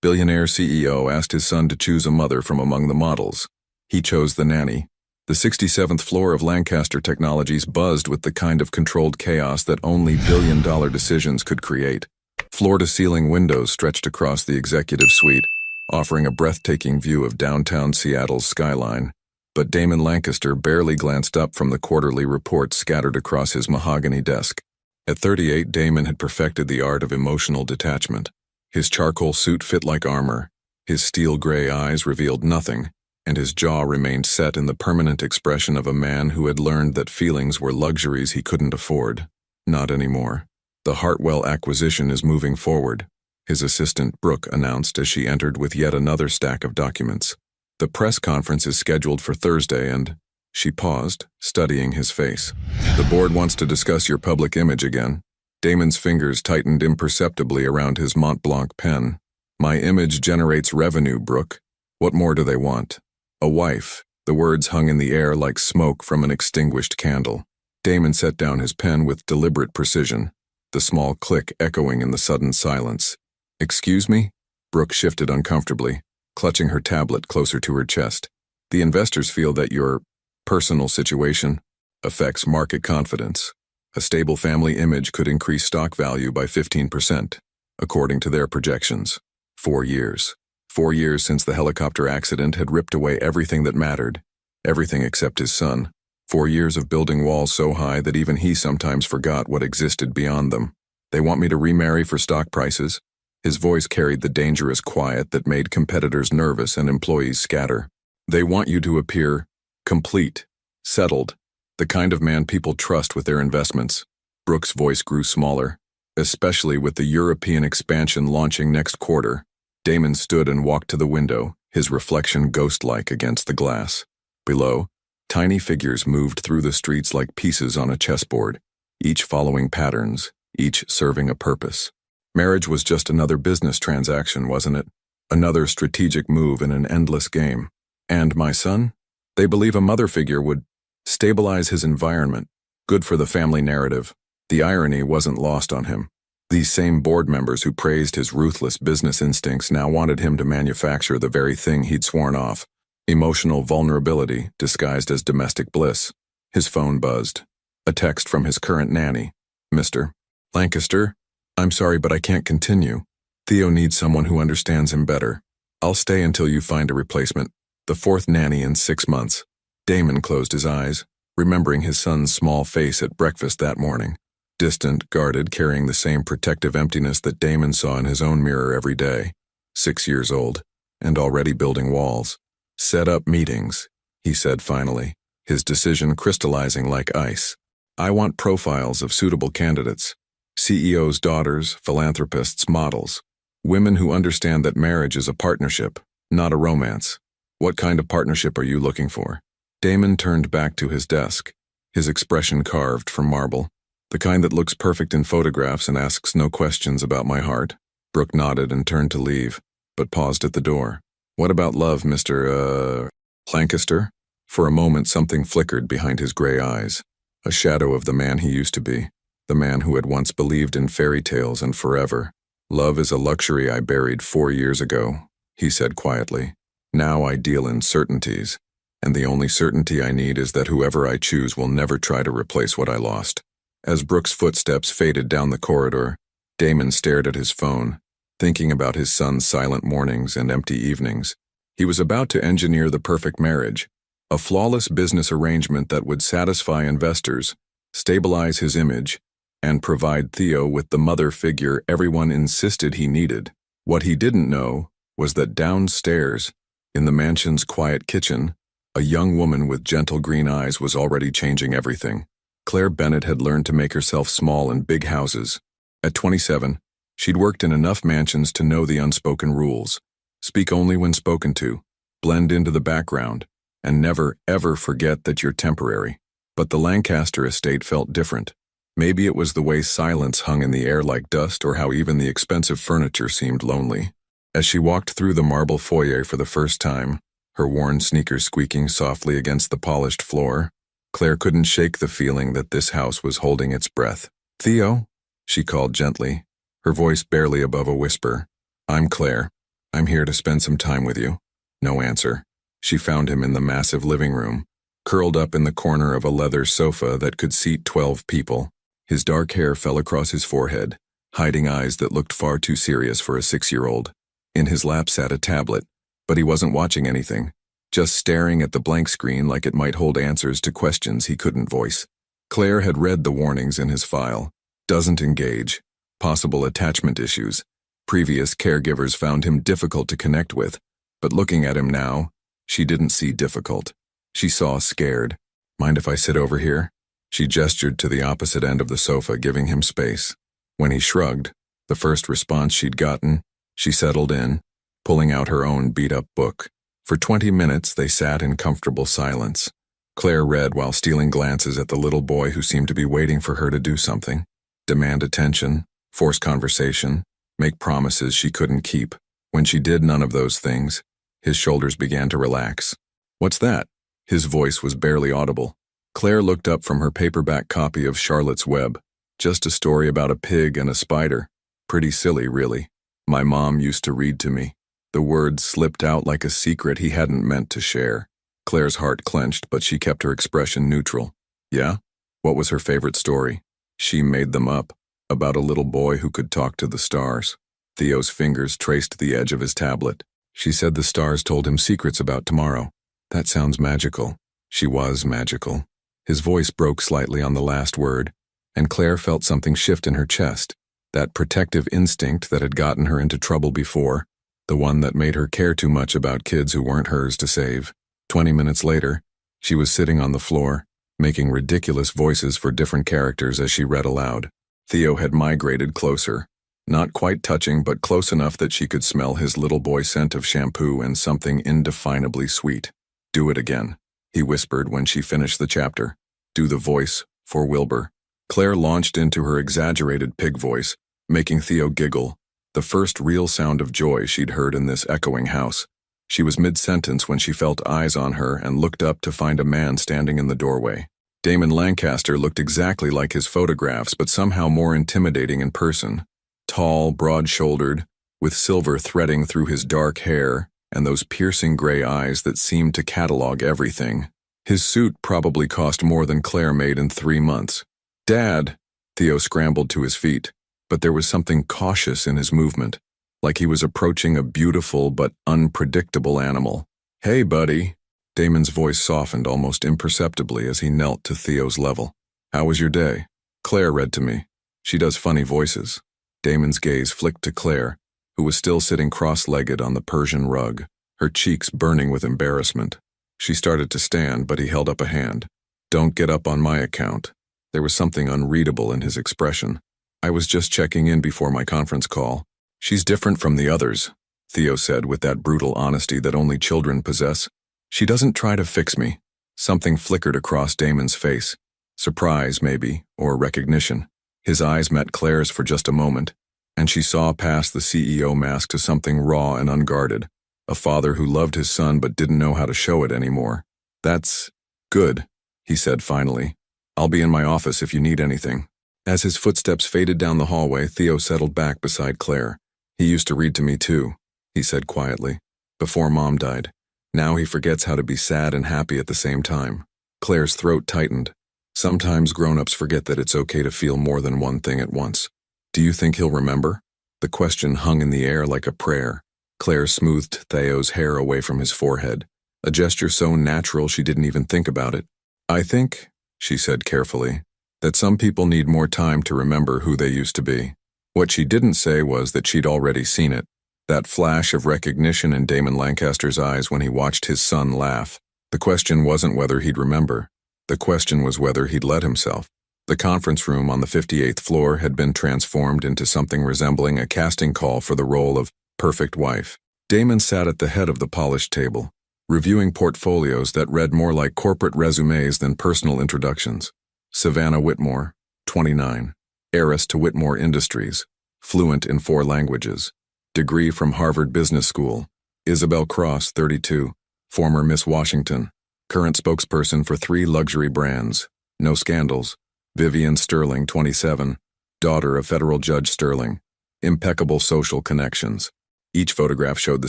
Billionaire CEO asked his son to choose a mother from among the models. He chose the nanny. The 67th floor of Lancaster Technologies buzzed with the kind of controlled chaos that only billion-dollar decisions could create. Floor-to-ceiling windows stretched across the executive suite, offering a breathtaking view of downtown Seattle's skyline. But Damon Lancaster barely glanced up from the quarterly reports scattered across his mahogany desk. At 38, Damon had perfected the art of emotional detachment. His charcoal suit fit like armor, his steel gray eyes revealed nothing, and his jaw remained set in the permanent expression of a man who had learned that feelings were luxuries he couldn't afford. Not anymore. The Hartwell acquisition is moving forward, his assistant Brooke announced as she entered with yet another stack of documents. The press conference is scheduled for Thursday and... She paused, studying his face. The board wants to discuss your public image again. Damon's fingers tightened imperceptibly around his Mont Blanc pen. My image generates revenue, Brooke. What more do they want? A wife. The words hung in the air like smoke from an extinguished candle. Damon set down his pen with deliberate precision, the small click echoing in the sudden silence. Excuse me? Brooke shifted uncomfortably, clutching her tablet closer to her chest. The investors feel that your personal situation affects market confidence. A stable family image could increase stock value by 15%, according to their projections. 4 years. 4 years since the helicopter accident had ripped away everything that mattered, everything except his son. 4 years of building walls so high that even he sometimes forgot what existed beyond them. They want me to remarry for stock prices? His voice carried the dangerous quiet that made competitors nervous and employees scatter. They want you to appear complete, settled, the kind of man people trust with their investments. Brooke's voice grew smaller, especially with the European expansion launching next quarter. Damon stood and walked to the window, his reflection ghost-like against the glass. Below, tiny figures moved through the streets like pieces on a chessboard, each following patterns, each serving a purpose. Marriage was just another business transaction, wasn't it? Another strategic move in an endless game. And my son? They believe a mother figure would stabilize his environment, good for the family narrative. The irony wasn't lost on him. These same board members who praised his ruthless business instincts now wanted him to manufacture the very thing he'd sworn off. Emotional vulnerability disguised as domestic bliss. His phone buzzed. A text from his current nanny. Mr. Lancaster, I'm sorry but I can't continue. Theo needs someone who understands him better. I'll stay until you find a replacement. The 4th nanny in 6 months. Damon closed his eyes, remembering his son's small face at breakfast that morning. Distant, guarded, carrying the same protective emptiness that Damon saw in his own mirror every day. 6 years old, and already building walls. Set up meetings, he said finally, his decision crystallizing like ice. I want profiles of suitable candidates. CEOs' daughters, philanthropists, models. Women who understand that marriage is a partnership, not a romance. What kind of partnership are you looking for? Damon turned back to his desk, his expression carved from marble. The kind that looks perfect in photographs and asks no questions about my heart. Brooke nodded and turned to leave, but paused at the door. What about love, Mr. Lancaster? For a moment something flickered behind his gray eyes. A shadow of the man he used to be. The man who had once believed in fairy tales and forever. Love is a luxury I buried 4 years ago, he said quietly. Now I deal in certainties, and the only certainty I need is that whoever I choose will never try to replace what I lost. As Brooke's footsteps faded down the corridor, Damon stared at his phone, thinking about his son's silent mornings and empty evenings. He was about to engineer the perfect marriage, a flawless business arrangement that would satisfy investors, stabilize his image, and provide Theo with the mother figure everyone insisted he needed. What he didn't know was that downstairs, in the mansion's quiet kitchen, a young woman with gentle green eyes was already changing everything. Claire Bennett had learned to make herself small in big houses. At 27, she'd worked in enough mansions to know the unspoken rules. Speak only when spoken to, blend into the background, and never, ever forget that you're temporary. But the Lancaster estate felt different. Maybe it was the way silence hung in the air like dust, or how even the expensive furniture seemed lonely. As she walked through the marble foyer for the first time, her worn sneakers squeaking softly against the polished floor, Claire couldn't shake the feeling that this house was holding its breath. Theo, she called gently, her voice barely above a whisper. I'm Claire. I'm here to spend some time with you. No answer. She found him in the massive living room, curled up in the corner of a leather sofa that could seat 12 people. His dark hair fell across his forehead, hiding eyes that looked far too serious for a 6-year-old. In his lap sat a tablet, but he wasn't watching anything, just staring at the blank screen like it might hold answers to questions he couldn't voice. Claire had read the warnings in his file. Doesn't engage. Possible attachment issues. Previous caregivers found him difficult to connect with, but looking at him now, she didn't see difficult. She saw scared. Mind if I sit over here? She gestured to the opposite end of the sofa, giving him space. When he shrugged, the first response she'd gotten, she settled in, pulling out her own beat-up book. For 20 minutes, they sat in comfortable silence. Claire read while stealing glances at the little boy who seemed to be waiting for her to do something. Demand attention, force conversation, make promises she couldn't keep. When she did none of those things, his shoulders began to relax. What's that? His voice was barely audible. Claire looked up from her paperback copy of Charlotte's Web. Just a story about a pig and a spider. Pretty silly, really. My mom used to read to me. The words slipped out like a secret he hadn't meant to share. Claire's heart clenched, but she kept her expression neutral. Yeah? What was her favorite story? She made them up, about a little boy who could talk to the stars. Theo's fingers traced the edge of his tablet. She said the stars told him secrets about tomorrow. That sounds magical. She was magical. His voice broke slightly on the last word, and Claire felt something shift in her chest. That protective instinct that had gotten her into trouble before, the one that made her care too much about kids who weren't hers to save. 20 minutes later, she was sitting on the floor, making ridiculous voices for different characters as she read aloud. Theo had migrated closer, not quite touching but close enough that she could smell his little boy scent of shampoo and something indefinably sweet. Do it again, he whispered when she finished the chapter. Do the voice for Wilbur. Claire launched into her exaggerated pig voice, making Theo giggle, the first real sound of joy she'd heard in this echoing house. She was mid-sentence when she felt eyes on her and looked up to find a man standing in the doorway. Damon Lancaster looked exactly like his photographs, but somehow more intimidating in person. Tall, broad-shouldered, with silver threading through his dark hair and those piercing gray eyes that seemed to catalog everything. His suit probably cost more than Claire made in 3 months. Dad! Theo scrambled to his feet, but there was something cautious in his movement, like he was approaching a beautiful but unpredictable animal. Hey, buddy. Damon's voice softened almost imperceptibly as he knelt to Theo's level. How was your day? Claire read to me. She does funny voices. Damon's gaze flicked to Claire, who was still sitting cross-legged on the Persian rug, her cheeks burning with embarrassment. She started to stand, but he held up a hand. Don't get up on my account. There was something unreadable in his expression. I was just checking in before my conference call. She's different from the others, Theo said with that brutal honesty that only children possess. She doesn't try to fix me. Something flickered across Damon's face. Surprise, maybe, or recognition. His eyes met Claire's for just a moment, and she saw past the CEO mask to something raw and unguarded. A father who loved his son but didn't know how to show it anymore. That's good, he said finally. I'll be in my office if you need anything. As his footsteps faded down the hallway, Theo settled back beside Claire. He used to read to me too, he said quietly, before Mom died. Now he forgets how to be sad and happy at the same time. Claire's throat tightened. Sometimes grown-ups forget that it's okay to feel more than one thing at once. Do you think he'll remember? The question hung in the air like a prayer. Claire smoothed Theo's hair away from his forehead, a gesture so natural she didn't even think about it. I think, she said carefully, that some people need more time to remember who they used to be. What she didn't say was that she'd already seen it. That flash of recognition in Damon Lancaster's eyes when he watched his son laugh. The question wasn't whether he'd remember. The question was whether he'd let himself. The conference room on the 58th floor had been transformed into something resembling a casting call for the role of perfect wife. Damon sat at the head of the polished table, reviewing portfolios that read more like corporate resumes than personal introductions. Savannah Whitmore, 29, heiress to Whitmore Industries, fluent in 4 languages, degree from Harvard Business School. Isabel Cross, 32, former Miss Washington, current spokesperson for 3 luxury brands, no scandals. Vivian Sterling, 27, daughter of federal Judge Sterling, impeccable social connections. Each photograph showed the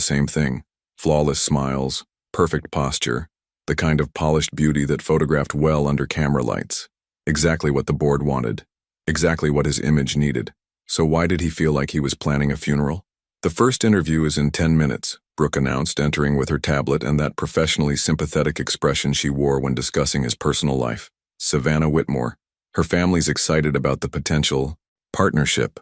same thing: flawless smiles, perfect posture, the kind of polished beauty that photographed well under camera lights. Exactly what the board wanted. Exactly what his image needed. So why did he feel like he was planning a funeral? The first interview is in 10 minutes, Brooke announced, entering with her tablet and that professionally sympathetic expression she wore when discussing his personal life. Savannah Whitmore. Her family's excited about the potential partnership,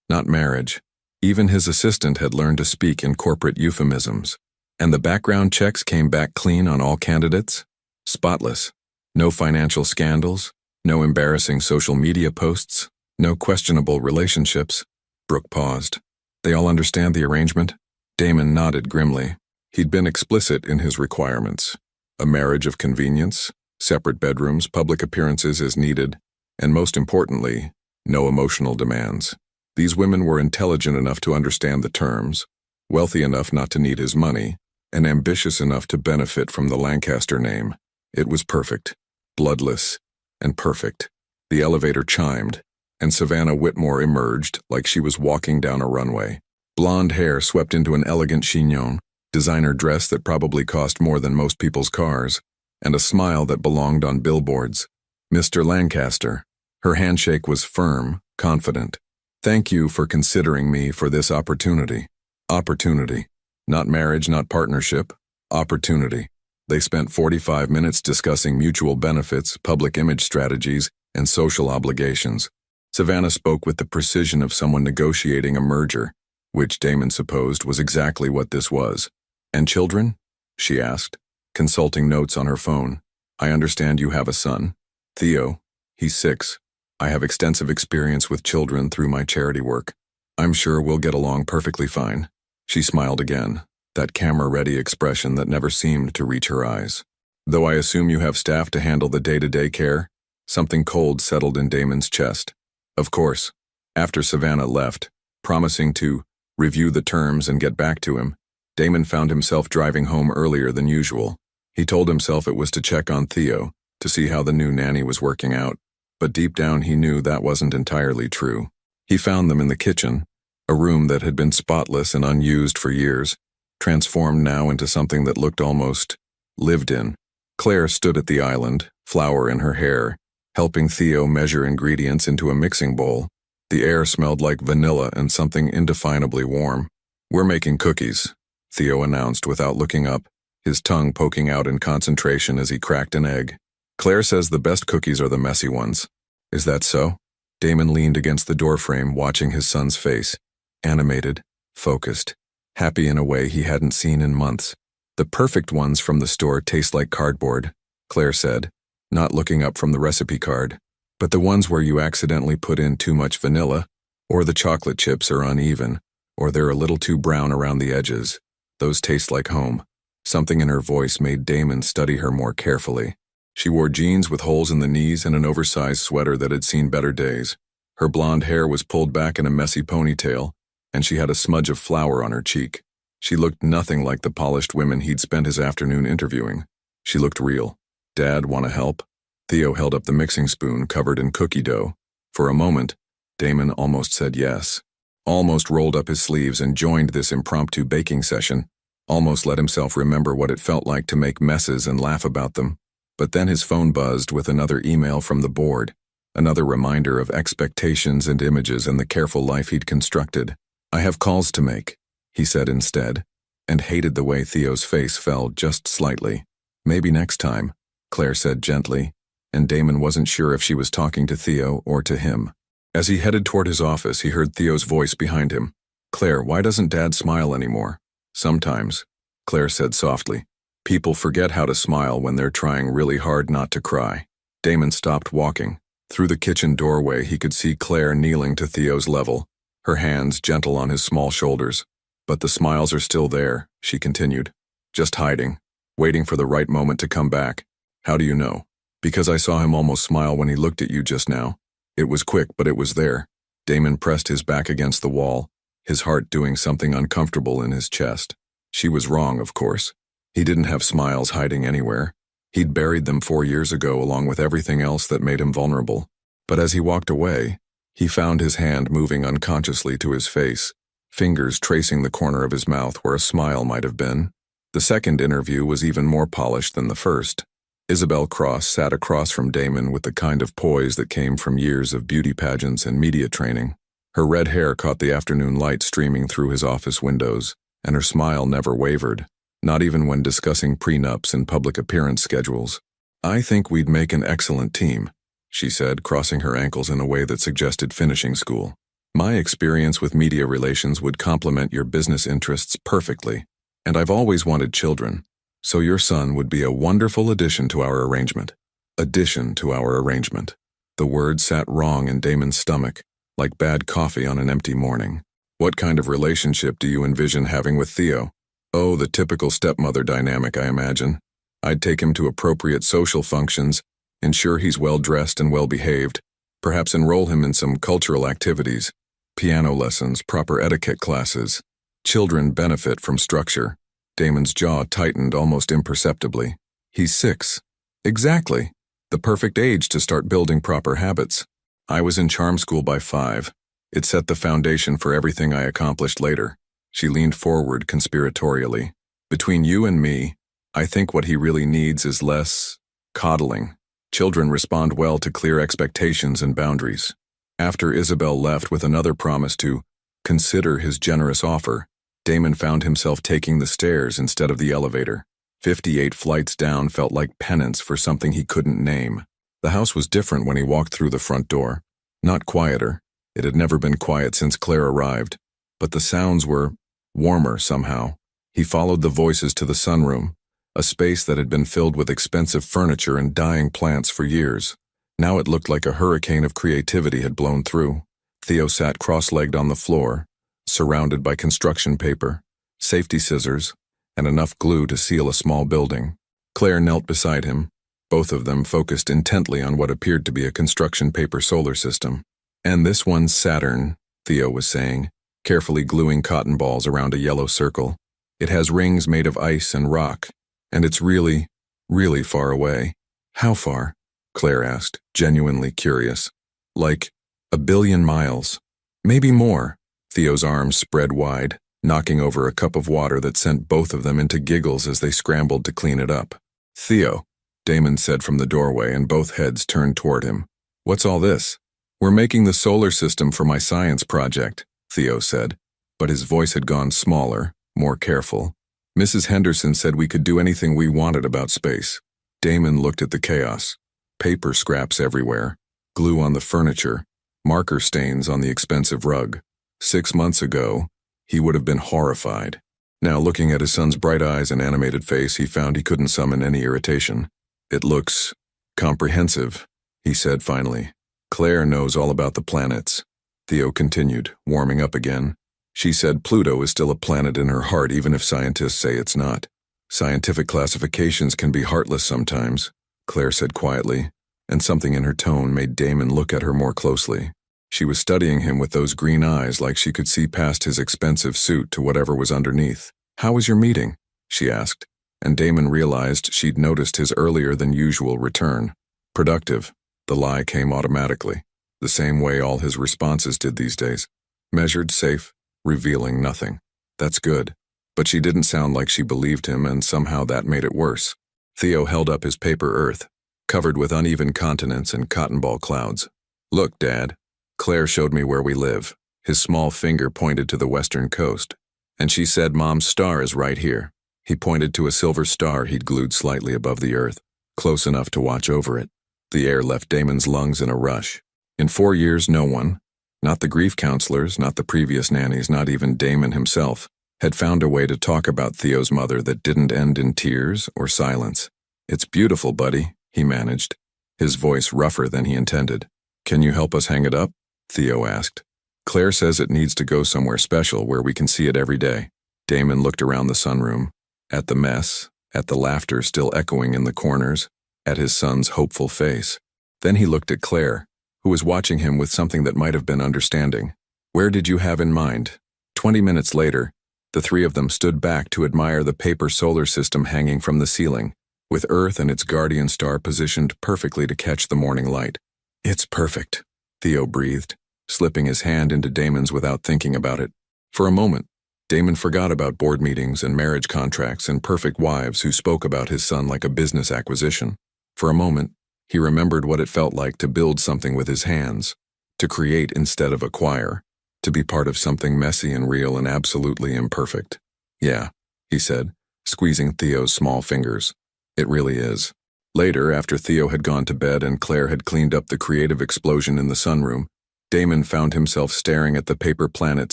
not marriage. Even his assistant had learned to speak in corporate euphemisms. And the background checks came back clean on all candidates? Spotless. No financial scandals, no embarrassing social media posts, no questionable relationships. Brooke paused. They all understand the arrangement? Damon nodded grimly. He'd been explicit in his requirements. A marriage of convenience, separate bedrooms, public appearances as needed, and most importantly, no emotional demands. These women were intelligent enough to understand the terms, wealthy enough not to need his money, and ambitious enough to benefit from the Lancaster name. It was perfect, bloodless, and perfect. The elevator chimed, and Savannah Whitmore emerged like she was walking down a runway. Blonde hair swept into an elegant chignon, designer dress that probably cost more than most people's cars, and a smile that belonged on billboards. Mr. Lancaster. Her handshake was firm, confident. Thank you for considering me for this opportunity. Opportunity. Not marriage, not partnership. Opportunity. They spent 45 minutes discussing mutual benefits, public image strategies, and social obligations. Savannah spoke with the precision of someone negotiating a merger, which Damon supposed was exactly what this was. And children? She asked, consulting notes on her phone. I understand you have a son. Theo. He's 6. I have extensive experience with children through my charity work. I'm sure we'll get along perfectly fine. She smiled again, that camera-ready expression that never seemed to reach her eyes. Though I assume you have staff to handle the day-to-day care? Something cold settled in Damon's chest. Of course. After Savannah left, promising to review the terms and get back to him, Damon found himself driving home earlier than usual. He told himself it was to check on Theo, to see how the new nanny was working out, but deep down he knew that wasn't entirely true. He found them in the kitchen, a room that had been spotless and unused for years, transformed now into something that looked almost lived in. Claire stood at the island, flour in her hair, helping Theo measure ingredients into a mixing bowl. The air smelled like vanilla and something indefinably warm. We're making cookies, Theo announced without looking up, his tongue poking out in concentration as he cracked an egg. Claire says the best cookies are the messy ones. Is that so? Damon leaned against the doorframe, watching his son's face. Animated, focused, happy in a way he hadn't seen in months. The perfect ones from the store taste like cardboard, Claire said, not looking up from the recipe card. But the ones where you accidentally put in too much vanilla, or the chocolate chips are uneven, or they're a little too brown around the edges, those taste like home. Something in her voice made Damon study her more carefully. She wore jeans with holes in the knees and an oversized sweater that had seen better days. Her blonde hair was pulled back in a messy ponytail, and she had a smudge of flour on her cheek. She looked nothing like the polished women he'd spent his afternoon interviewing. She looked real. Dad, want to help? Theo held up the mixing spoon covered in cookie dough. For a moment, Damon almost said yes. Almost rolled up his sleeves and joined this impromptu baking session. Almost let himself remember what it felt like to make messes and laugh about them. But then his phone buzzed with another email from the board, another reminder of expectations and images and the careful life he'd constructed. I have calls to make, he said instead, and hated the way Theo's face fell just slightly. Maybe next time, Claire said gently, and Damon wasn't sure if she was talking to Theo or to him. As he headed toward his office, he heard Theo's voice behind him. Claire, why doesn't Dad smile anymore? Sometimes, Claire said softly. People forget how to smile when they're trying really hard not to cry. Damon stopped walking. Through the kitchen doorway, he could see Claire kneeling to Theo's level, her hands gentle on his small shoulders. But the smiles are still there, she continued. Just hiding, waiting for the right moment to come back. How do you know? Because I saw him almost smile when he looked at you just now. It was quick, but it was there. Damon pressed his back against the wall, his heart doing something uncomfortable in his chest. She was wrong, of course. He didn't have smiles hiding anywhere. He'd buried them 4 years ago along with everything else that made him vulnerable. But as he walked away, he found his hand moving unconsciously to his face, fingers tracing the corner of his mouth where a smile might have been. The second interview was even more polished than the first. Isabel Cross sat across from Damon with the kind of poise that came from years of beauty pageants and media training. Her red hair caught the afternoon light streaming through his office windows, and her smile never wavered, not even when discussing prenups and public appearance schedules. "I think we'd make an excellent team," she said, crossing her ankles in a way that suggested finishing school. "My experience with media relations would complement your business interests perfectly, and I've always wanted children, so your son would be a wonderful addition to our arrangement." Addition to our arrangement. The word sat wrong in Damon's stomach, like bad coffee on an empty morning. "What kind of relationship do you envision having with Theo?" "Oh, the typical stepmother dynamic, I imagine. I'd take him to appropriate social functions, ensure he's well-dressed and well-behaved, perhaps enroll him in some cultural activities, piano lessons, proper etiquette classes. Children benefit from structure." Damon's jaw tightened almost imperceptibly. "He's 6. "Exactly. The perfect age to start building proper habits. I was in charm school by 5. It set the foundation for everything I accomplished later." She leaned forward conspiratorially. "Between you and me, I think what he really needs is less coddling. Children respond well to clear expectations and boundaries." After Isabel left with another promise to consider his generous offer, Damon found himself taking the stairs instead of the elevator. 58 flights down felt like penance for something he couldn't name. The house was different when he walked through the front door. Not quieter. It had never been quiet since Claire arrived. But the sounds were warmer somehow. He followed the voices to the sunroom, a space that had been filled with expensive furniture and dying plants for years. Now it looked like a hurricane of creativity had blown through. Theo sat cross-legged on the floor, surrounded by construction paper, safety scissors, and enough glue to seal a small building. Claire knelt beside him, both of them focused intently on what appeared to be a construction paper solar system. "And this one's Saturn," Theo was saying, carefully gluing cotton balls around a yellow circle. "It has rings made of ice and rock, and it's really, really far away." "How far?" Claire asked, genuinely curious. "Like 1 billion miles. Maybe more." Theo's arms spread wide, knocking over a cup of water that sent both of them into giggles as they scrambled to clean it up. "Theo," Damon said from the doorway, and both heads turned toward him. "What's all this?" "We're making the solar system for my science project," Theo said, but his voice had gone smaller, more careful. "Mrs. Henderson said we could do anything we wanted about space." Damon looked at the chaos. Paper scraps everywhere, glue on the furniture, marker stains on the expensive rug. 6 months ago, he would have been horrified. Now, looking at his son's bright eyes and animated face, he found he couldn't summon any irritation. "It looks comprehensive," he said finally. "Claire knows all about the planets." Theo continued, warming up again. "She said Pluto is still a planet in her heart even if scientists say it's not. Scientific classifications can be heartless sometimes," Claire said quietly, and something in her tone made Damon look at her more closely. She was studying him with those green eyes like she could see past his expensive suit to whatever was underneath. "How was your meeting?" she asked, and Damon realized she'd noticed his earlier-than-usual return. "Productive." The lie came automatically, the same way all his responses did these days. "Measured, safe, revealing nothing." "That's good." But she didn't sound like she believed him, and somehow that made it worse. Theo held up his paper earth, covered with uneven continents and cotton ball clouds. "Look, Dad. Claire showed me where we live." His small finger pointed to the western coast. "And she said Mom's star is right here." He pointed to a silver star he'd glued slightly above the earth, close enough to watch over it. The air left Damon's lungs in a rush. In 4 years, no one, not the grief counselors, not the previous nannies, not even Damon himself, had found a way to talk about Theo's mother that didn't end in tears or silence. "It's beautiful, buddy," he managed, his voice rougher than he intended. "Can you help us hang it up?" Theo asked. "Claire says it needs to go somewhere special where we can see it every day." Damon looked around the sunroom, at the mess, at the laughter still echoing in the corners, at his son's hopeful face. Then he looked at Claire, who was watching him with something that might have been understanding. "Where did you have in mind?" 20 minutes later, the three of them stood back to admire the paper solar system hanging from the ceiling, with Earth and its guardian star positioned perfectly to catch the morning light. "It's perfect," Theo breathed, slipping his hand into Damon's without thinking about it. For a moment, Damon forgot about board meetings and marriage contracts and perfect wives who spoke about his son like a business acquisition. For a moment, he remembered what it felt like to build something with his hands, to create instead of acquire, to be part of something messy and real and absolutely imperfect. Yeah, he said, squeezing Theo's small fingers. It really is. Later, after Theo had gone to bed and Claire had cleaned up the creative explosion in the sunroom, Damon found himself staring at the paper planet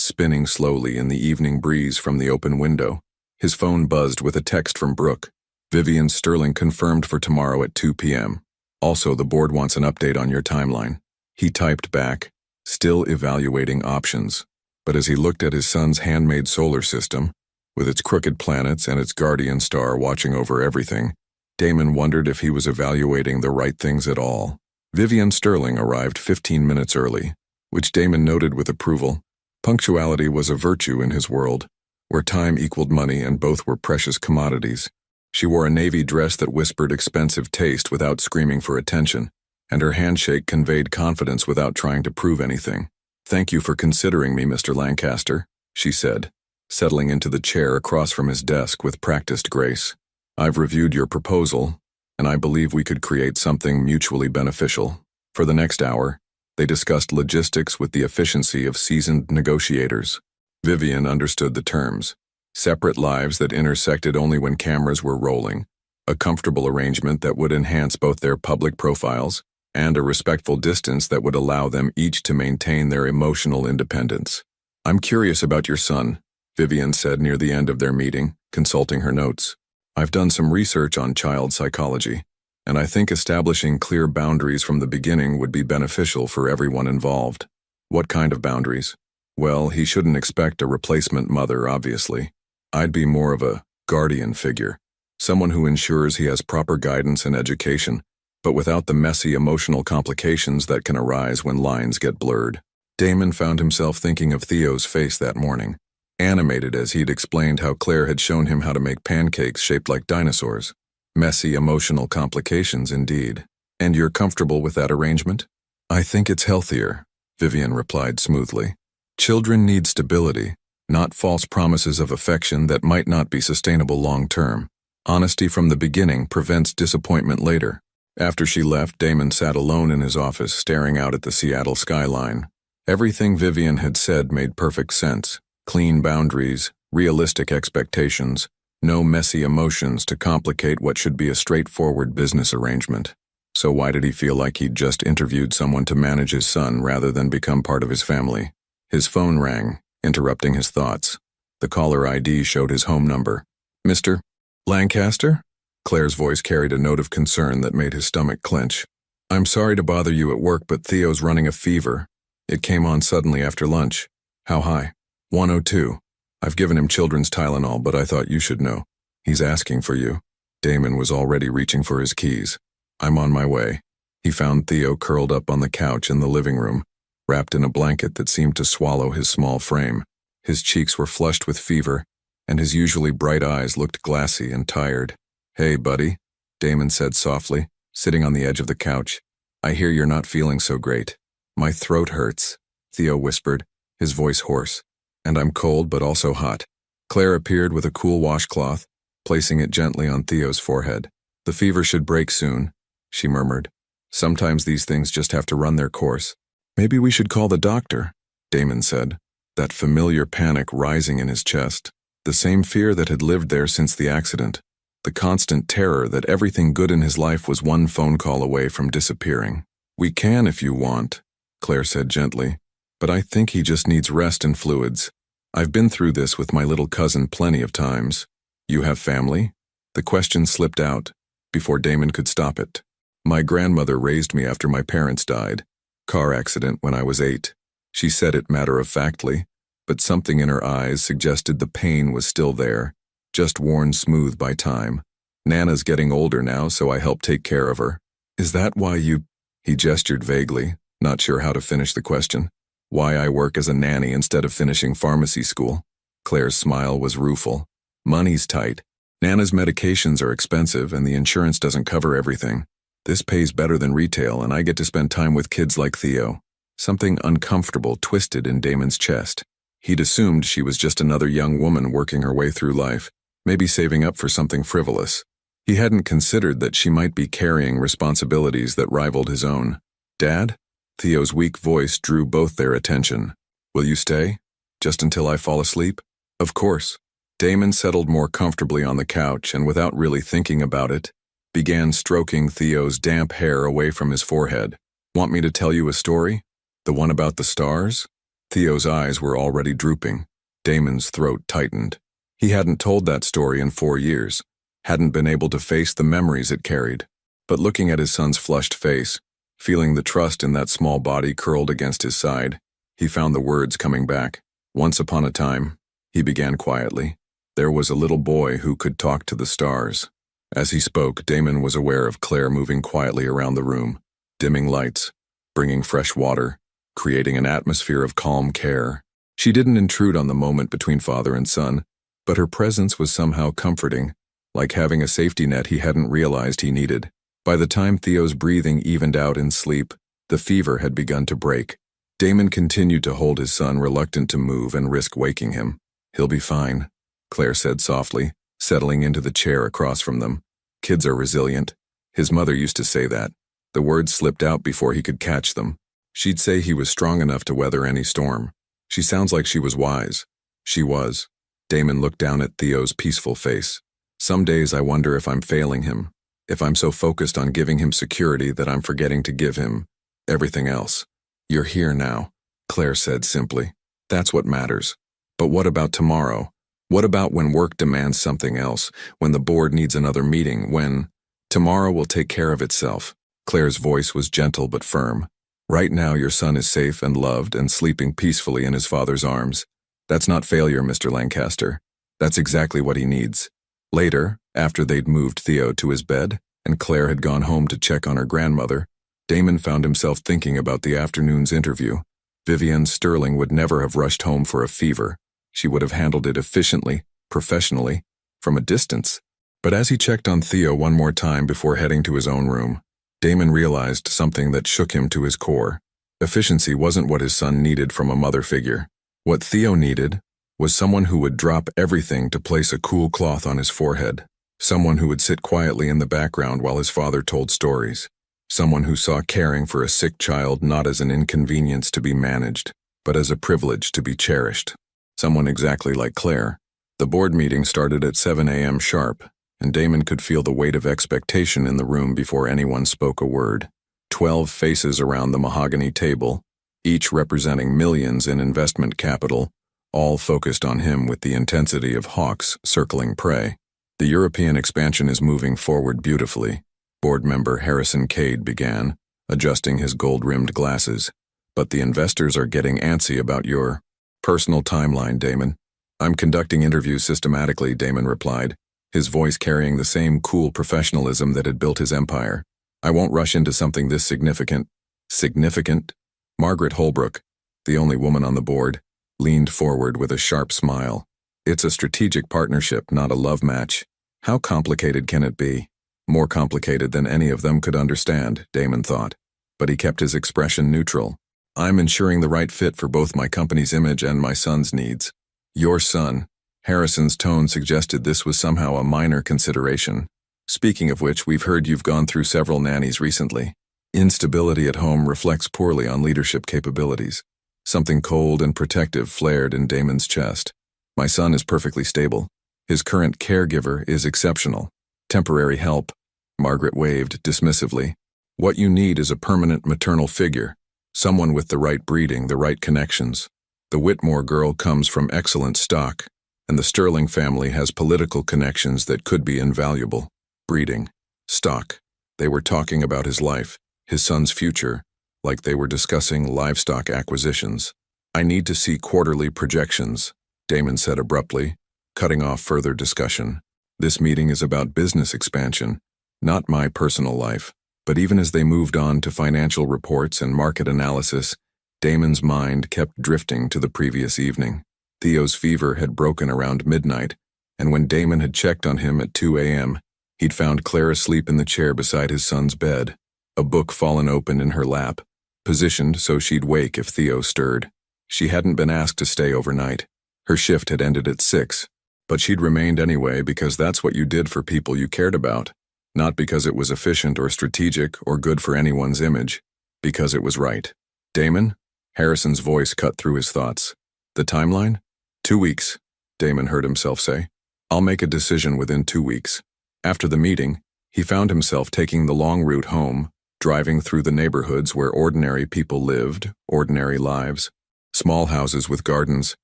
spinning slowly in the evening breeze from the open window. His phone buzzed with a text from Brooke. Vivian Sterling confirmed for tomorrow at 2 p.m. Also, the board wants an update on your timeline. He typed back, still evaluating options. But as he looked at his son's handmade solar system, with its crooked planets and its guardian star watching over everything, Damon wondered if he was evaluating the right things at all. Vivian Sterling arrived 15 minutes early, which Damon noted with approval. Punctuality was a virtue in his world, where time equaled money and both were precious commodities. She wore a navy dress that whispered expensive taste without screaming for attention, and her handshake conveyed confidence without trying to prove anything. "Thank you for considering me, Mr. Lancaster," she said, settling into the chair across from his desk with practiced grace. "I've reviewed your proposal, and I believe we could create something mutually beneficial." For the next hour, they discussed logistics with the efficiency of seasoned negotiators. Vivian understood the terms. Separate lives that intersected only when cameras were rolling, a comfortable arrangement that would enhance both their public profiles, and a respectful distance that would allow them each to maintain their emotional independence. "I'm curious about your son," Vivian said near the end of their meeting, consulting her notes. "I've done some research on child psychology, and I think establishing clear boundaries from the beginning would be beneficial for everyone involved." "What kind of boundaries?" "Well, he shouldn't expect a replacement mother, obviously. I'd be more of a guardian figure, someone who ensures he has proper guidance and education, but without the messy emotional complications that can arise when lines get blurred." Damon found himself thinking of Theo's face that morning, animated as he'd explained how Claire had shown him how to make pancakes shaped like dinosaurs. Messy emotional complications indeed. "And you're comfortable with that arrangement?" "I think it's healthier," Vivian replied smoothly. "Children need stability, not false promises of affection that might not be sustainable long-term. Honesty from the beginning prevents disappointment later." After she left, Damon sat alone in his office staring out at the Seattle skyline. Everything Vivian had said made perfect sense. Clean boundaries, realistic expectations, no messy emotions to complicate what should be a straightforward business arrangement. So why did he feel like he'd just interviewed someone to manage his son rather than become part of his family? His phone rang, interrupting his thoughts. The caller ID showed his home number. "Mr. Lancaster?" Claire's voice carried a note of concern that made his stomach clench. "I'm sorry to bother you at work, but Theo's running a fever. It came on suddenly after lunch." "How high?" 102. "I've given him children's Tylenol, but I thought you should know. He's asking for you." Damon was already reaching for his keys. "I'm on my way." He found Theo curled up on the couch in the living room, wrapped in a blanket that seemed to swallow his small frame. His cheeks were flushed with fever, and his usually bright eyes looked glassy and tired. "Hey, buddy," Damon said softly, sitting on the edge of the couch. "I hear you're not feeling so great." "My throat hurts," Theo whispered, his voice hoarse. "And I'm cold but also hot." Claire appeared with a cool washcloth, placing it gently on Theo's forehead. "The fever should break soon," she murmured. "Sometimes these things just have to run their course." "Maybe we should call the doctor," Damon said, that familiar panic rising in his chest, the same fear that had lived there since the accident, the constant terror that everything good in his life was one phone call away from disappearing. "We can if you want," Claire said gently, "but I think he just needs rest and fluids. I've been through this with my little cousin plenty of times." "You have family?" The question slipped out before Damon could stop it. "My grandmother raised me after my parents died. Car accident when I was 8. She said it matter-of-factly, but something in her eyes suggested the pain was still there, just worn smooth by time. Nana's getting older now, so I help take care of her." "Is that why you—" He gestured vaguely, not sure how to finish the question. "Why I work as a nanny instead of finishing pharmacy school." Claire's smile was rueful. "Money's tight. Nana's medications are expensive and the insurance doesn't cover everything. This pays better than retail and I get to spend time with kids like Theo." Something uncomfortable twisted in Damon's chest. He'd assumed she was just another young woman working her way through life, maybe saving up for something frivolous. He hadn't considered that she might be carrying responsibilities that rivaled his own. "Dad?" Theo's weak voice drew both their attention. "Will you stay? Just until I fall asleep?" "Of course." Damon settled more comfortably on the couch and, without really thinking about it, began stroking Theo's damp hair away from his forehead. "Want me to tell you a story? The one about the stars?" Theo's eyes were already drooping. Damon's throat tightened. He hadn't told that story in 4 years, hadn't been able to face the memories it carried. But looking at his son's flushed face, feeling the trust in that small body curled against his side, he found the words coming back. "Once upon a time," he began quietly, "there was a little boy who could talk to the stars." As he spoke, Damon was aware of Claire moving quietly around the room, dimming lights, bringing fresh water, creating an atmosphere of calm care. She didn't intrude on the moment between father and son, but her presence was somehow comforting, like having a safety net he hadn't realized he needed. By the time Theo's breathing evened out in sleep, the fever had begun to break. Damon continued to hold his son, reluctant to move and risk waking him. "He'll be fine," Claire said softly, settling into the chair across from them. "Kids are resilient." His mother used to say that. The words slipped out before he could catch them. She'd say he was strong enough to weather any storm. She sounds like she was wise. She was. Damon looked down at Theo's peaceful face. "Some days I wonder if I'm failing him, if I'm so focused on giving him security that I'm forgetting to give him everything else." "You're here now," Claire said simply. "That's what matters. But what about tomorrow? What about when work demands something else, when the board needs another meeting, when tomorrow will take care of itself?" Claire's voice was gentle but firm. "Right now your son is safe and loved and sleeping peacefully in his father's arms. That's not failure, Mr. Lancaster. That's exactly what he needs." Later, after they'd moved Theo to his bed, and Claire had gone home to check on her grandmother, Damon found himself thinking about the afternoon's interview. Vivienne Sterling would never have rushed home for a fever. She would have handled it efficiently, professionally, from a distance. But as he checked on Theo one more time before heading to his own room, Damon realized something that shook him to his core. Efficiency wasn't what his son needed from a mother figure. What Theo needed was someone who would drop everything to place a cool cloth on his forehead. Someone who would sit quietly in the background while his father told stories. Someone who saw caring for a sick child not as an inconvenience to be managed, but as a privilege to be cherished. Someone exactly like Claire. The board meeting started at 7 a.m. sharp, and Damon could feel the weight of expectation in the room before anyone spoke a word. 12 faces around the mahogany table, each representing millions in investment capital, all focused on him with the intensity of hawks circling prey. "The European expansion is moving forward beautifully," board member Harrison Cade began, adjusting his gold-rimmed glasses. "But the investors are getting antsy about your personal timeline, Damon." "I'm conducting interviews systematically," Damon replied, his voice carrying the same cool professionalism that had built his empire. "I won't rush into something this significant." "Significant?" Margaret Holbrook, the only woman on the board, leaned forward with a sharp smile. "It's a strategic partnership, not a love match. How complicated can it be?" More complicated than any of them could understand, Damon thought. But he kept his expression neutral. "I'm ensuring the right fit for both my company's image and my son's needs." "Your son." Harrison's tone suggested this was somehow a minor consideration. "Speaking of which, we've heard you've gone through several nannies recently. Instability at home reflects poorly on leadership capabilities." Something cold and protective flared in Damon's chest. "My son is perfectly stable. His current caregiver is exceptional. Temporary help." Margaret waved dismissively. "What you need is a permanent maternal figure, someone with the right breeding, the right connections. The Whitmore girl comes from excellent stock, and the Sterling family has political connections that could be invaluable." Breeding. Stock. They were talking about his life, his son's future, like they were discussing livestock acquisitions. "I need to see quarterly projections," Damon said abruptly, cutting off further discussion. "This meeting is about business expansion, not my personal life." But even as they moved on to financial reports and market analysis, Damon's mind kept drifting to the previous evening. Theo's fever had broken around midnight, and when Damon had checked on him at 2 a.m., he'd found Claire asleep in the chair beside his son's bed, a book fallen open in her lap, positioned so she'd wake if Theo stirred. She hadn't been asked to stay overnight. Her shift had ended at 6, but she'd remained anyway because that's what you did for people you cared about, not because it was efficient or strategic or good for anyone's image, because it was right. Damon? Harrison's voice cut through his thoughts. The timeline? 2 weeks, Damon heard himself say. I'll make a decision within 2 weeks. After the meeting, he found himself taking the long route home, driving through the neighborhoods where ordinary people lived, ordinary lives. Small houses with gardens,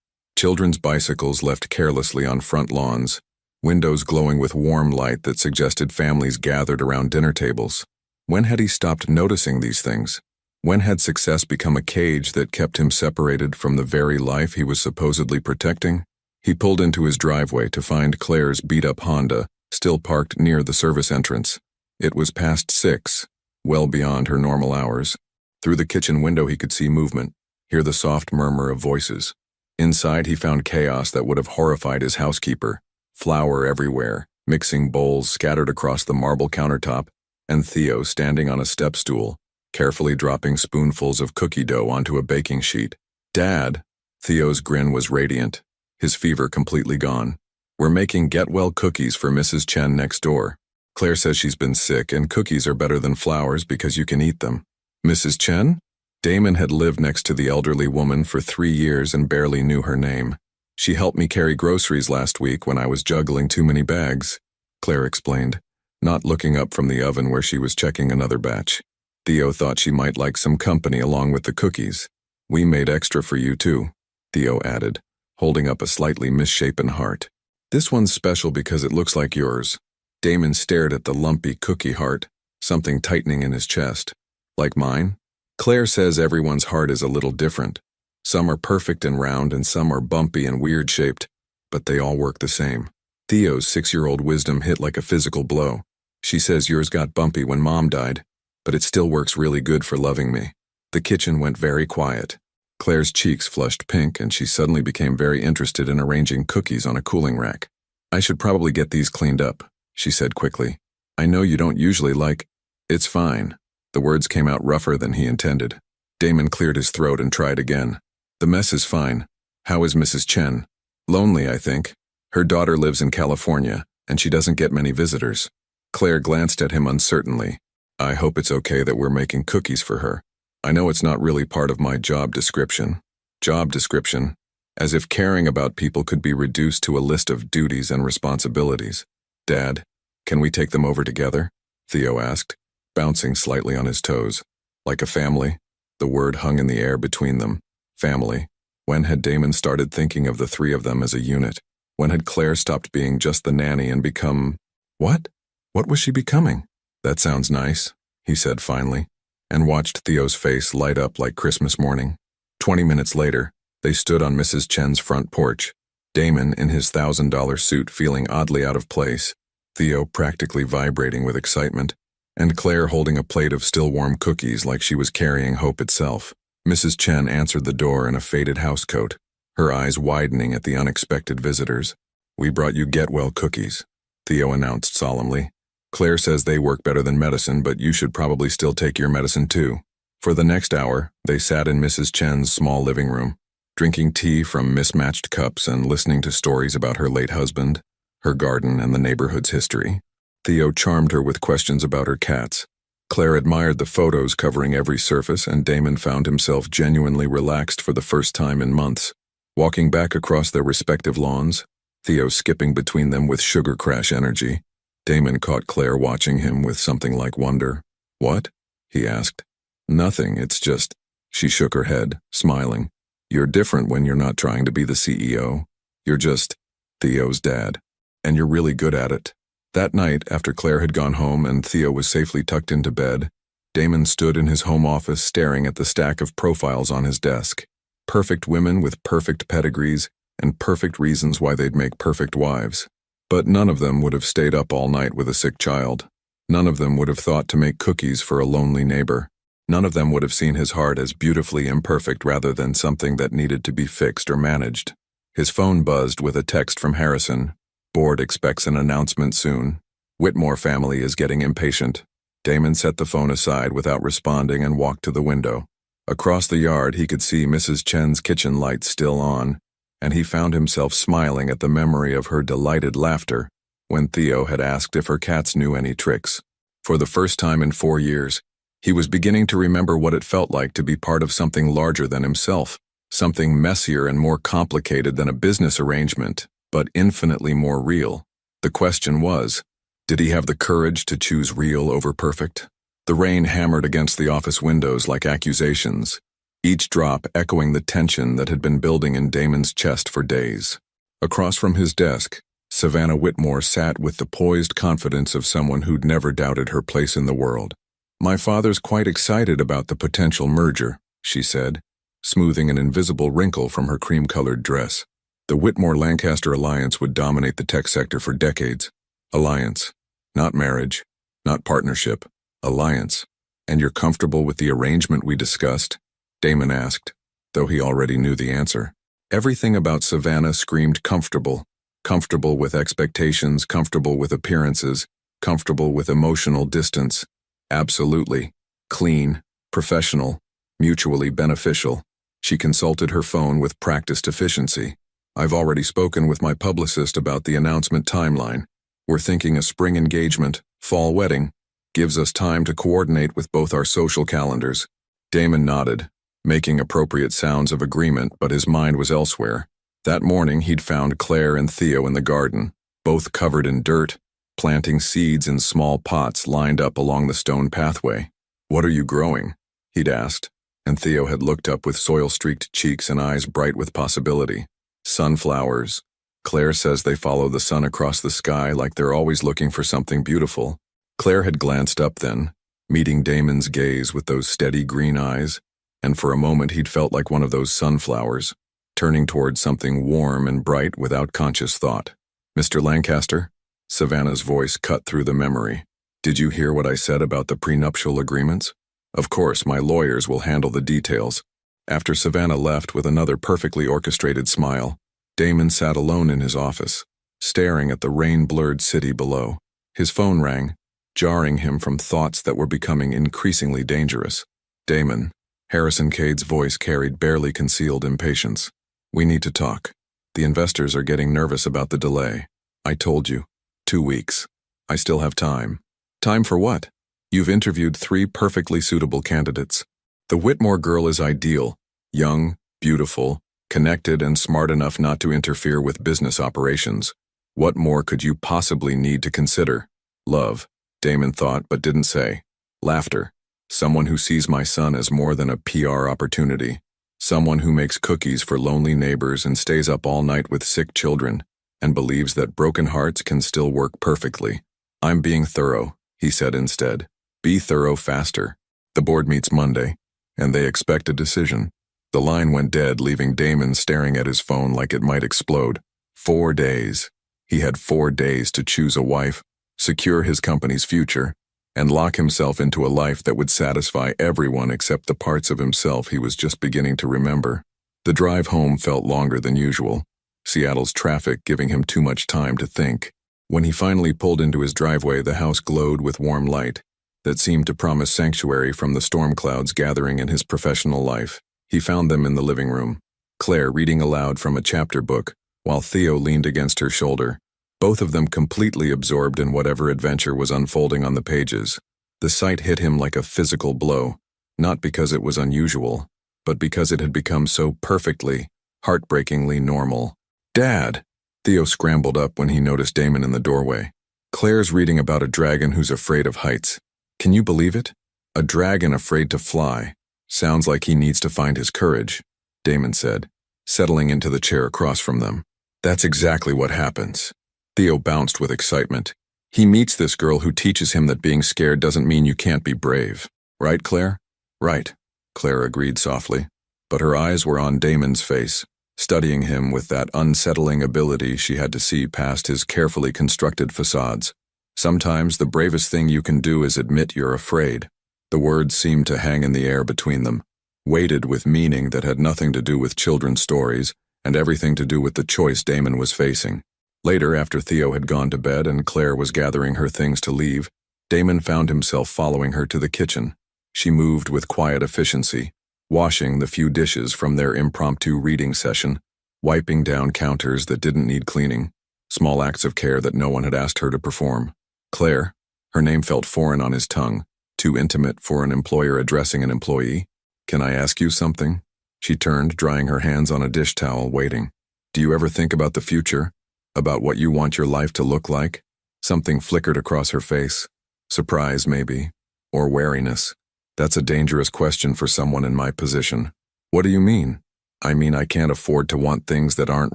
children's bicycles left carelessly on front lawns, windows glowing with warm light that suggested families gathered around dinner tables. When had he stopped noticing these things? When had success become a cage that kept him separated from the very life he was supposedly protecting? He pulled into his driveway to find Claire's beat-up Honda still parked near the service entrance. It was past 6, well beyond her normal hours. Through the kitchen window he could see movement, hear the soft murmur of voices. Inside he found chaos that would have horrified his housekeeper. Flour everywhere, mixing bowls scattered across the marble countertop, and Theo standing on a step stool, carefully dropping spoonfuls of cookie dough onto a baking sheet. Dad! Theo's grin was radiant, his fever completely gone. We're making get-well cookies for Mrs. Chen next door. Claire says she's been sick and cookies are better than flowers because you can eat them. Mrs. Chen? Damon had lived next to the elderly woman for 3 years and barely knew her name. She helped me carry groceries last week when I was juggling too many bags, Claire explained, not looking up from the oven where she was checking another batch. Theo thought she might like some company along with the cookies. We made extra for you too, Theo added, holding up a slightly misshapen heart. This one's special because it looks like yours. Damon stared at the lumpy cookie heart, something tightening in his chest. Like mine? Claire says everyone's heart is a little different. Some are perfect and round and some are bumpy and weird-shaped, but they all work the same. Theo's 6-year-old wisdom hit like a physical blow. She says yours got bumpy when Mom died, but it still works really good for loving me. The kitchen went very quiet. Claire's cheeks flushed pink and she suddenly became very interested in arranging cookies on a cooling rack. I should probably get these cleaned up, she said quickly. I know you don't usually like... It's fine. The words came out rougher than he intended. Damon cleared his throat and tried again. The mess is fine. How is Mrs. Chen? Lonely, I think. Her daughter lives in California, and she doesn't get many visitors. Claire glanced at him uncertainly. I hope it's okay that we're making cookies for her. I know it's not really part of my job description. Job description? As if caring about people could be reduced to a list of duties and responsibilities. Dad, can we take them over together? Theo asked, bouncing slightly on his toes. Like a family? The word hung in the air between them. Family. When had Damon started thinking of the three of them as a unit? When had Claire stopped being just the nanny and become... What? What was she becoming? That sounds nice, he said finally, and watched Theo's face light up like Christmas morning. 20 minutes later, they stood on Mrs. Chen's front porch, Damon in his $1,000 suit feeling oddly out of place, Theo practically vibrating with excitement, and Claire holding a plate of still-warm cookies like she was carrying hope itself. Mrs. Chen answered the door in a faded housecoat, her eyes widening at the unexpected visitors. We brought you get-well cookies, Theo announced solemnly. Claire says they work better than medicine, but you should probably still take your medicine too. For the next hour, they sat in Mrs. Chen's small living room, drinking tea from mismatched cups and listening to stories about her late husband, her garden, and the neighborhood's history. Theo charmed her with questions about her cats. Claire admired the photos covering every surface, and Damon found himself genuinely relaxed for the first time in months. Walking back across their respective lawns, Theo skipping between them with sugar crash energy, Damon caught Claire watching him with something like wonder. What? He asked. Nothing, it's just... She shook her head, smiling. You're different when you're not trying to be the CEO. You're just Theo's dad. And you're really good at it. That night, after Claire had gone home and Theo was safely tucked into bed, Damon stood in his home office staring at the stack of profiles on his desk. Perfect women with perfect pedigrees and perfect reasons why they'd make perfect wives. But none of them would have stayed up all night with a sick child. None of them would have thought to make cookies for a lonely neighbor. None of them would have seen his heart as beautifully imperfect rather than something that needed to be fixed or managed. His phone buzzed with a text from Harrison. Board expects an announcement soon. Whitmore family is getting impatient. Damon set the phone aside without responding and walked to the window. Across the yard, he could see Mrs. Chen's kitchen light still on, and he found himself smiling at the memory of her delighted laughter when Theo had asked if her cats knew any tricks. For the first time in 4 years, he was beginning to remember what it felt like to be part of something larger than himself, something messier and more complicated than a business arrangement, but infinitely more real. The question was, did he have the courage to choose real over perfect? The rain hammered against the office windows like accusations, each drop echoing the tension that had been building in Damon's chest for days. Across from his desk, Savannah Whitmore sat with the poised confidence of someone who'd never doubted her place in the world. "My father's quite excited about the potential merger," she said, smoothing an invisible wrinkle from her cream-colored dress. The Whitmore-Lancaster alliance would dominate the tech sector for decades. Alliance. Not marriage. Not partnership. Alliance. "And you're comfortable with the arrangement we discussed?" Damon asked, though he already knew the answer. Everything about Savannah screamed comfortable. Comfortable with expectations, comfortable with appearances, comfortable with emotional distance. Absolutely. Clean. Professional. Mutually beneficial. She consulted her phone with practiced efficiency. "I've already spoken with my publicist about the announcement timeline. We're thinking a spring engagement, fall wedding. Gives us time to coordinate with both our social calendars." Damon nodded, making appropriate sounds of agreement, but his mind was elsewhere. That morning he'd found Claire and Theo in the garden, both covered in dirt, planting seeds in small pots lined up along the stone pathway. "What are you growing?" he'd asked, and Theo had looked up with soil-streaked cheeks and eyes bright with possibility. "Sunflowers. Claire says they follow the sun across the sky like they're always looking for something beautiful." Claire had glanced up then, meeting Damon's gaze with those steady green eyes, and for a moment he'd felt like one of those sunflowers, turning towards something warm and bright without conscious thought. "Mr. Lancaster?" Savannah's voice cut through the memory. "Did you hear what I said about the prenuptial agreements? Of course, my lawyers will handle the details." After Savannah left with another perfectly orchestrated smile, Damon sat alone in his office, staring at the rain-blurred city below. His phone rang, jarring him from thoughts that were becoming increasingly dangerous. "Damon." Harrison Cade's voice carried barely concealed impatience. "We need to talk. The investors are getting nervous about the delay. I told you. 2 weeks. I still have time." "Time for what?" "You've interviewed 3 perfectly suitable candidates. The Whitmore girl is ideal, young, beautiful, connected, and smart enough not to interfere with business operations. What more could you possibly need to consider?" "Love," Damon thought but didn't say. "Laughter. Someone who sees my son as more than a PR opportunity. Someone who makes cookies for lonely neighbors and stays up all night with sick children, and believes that broken hearts can still work perfectly." "I'm being thorough," he said instead. "Be thorough faster. The board meets Monday, and they expect a decision." The line went dead, leaving Damon staring at his phone like it might explode. 4 days. He had 4 days to choose a wife, secure his company's future, and lock himself into a life that would satisfy everyone except the parts of himself he was just beginning to remember. The drive home felt longer than usual, Seattle's traffic giving him too much time to think. When he finally pulled into his driveway, the house glowed with warm light that seemed to promise sanctuary from the storm clouds gathering in his professional life. He found them in the living room, Claire reading aloud from a chapter book, while Theo leaned against her shoulder, both of them completely absorbed in whatever adventure was unfolding on the pages. The sight hit him like a physical blow, not because it was unusual, but because it had become so perfectly, heartbreakingly normal. "Dad!" Theo scrambled up when he noticed Damon in the doorway. "Claire's reading about a dragon who's afraid of heights. Can you believe it? A dragon afraid to fly. Sounds like he needs to find his courage," Damon said, settling into the chair across from them. "That's exactly what happens." Theo bounced with excitement. "He meets this girl who teaches him that being scared doesn't mean you can't be brave. Right, Claire?" "Right," Claire agreed softly, but her eyes were on Damon's face, studying him with that unsettling ability she had to see past his carefully constructed facades. "Sometimes the bravest thing you can do is admit you're afraid." The words seemed to hang in the air between them, weighted with meaning that had nothing to do with children's stories and everything to do with the choice Damon was facing. Later, after Theo had gone to bed and Claire was gathering her things to leave, Damon found himself following her to the kitchen. She moved with quiet efficiency, washing the few dishes from their impromptu reading session, wiping down counters that didn't need cleaning, small acts of care that no one had asked her to perform. Claire, her name felt foreign on his tongue, too intimate for an employer addressing an employee. "Can I ask you something?" She turned, drying her hands on a dish towel, waiting. "Do you ever think about the future? About what you want your life to look like?" Something flickered across her face. Surprise, maybe. Or wariness. "That's a dangerous question for someone in my position." "What do you mean?" "I mean I can't afford to want things that aren't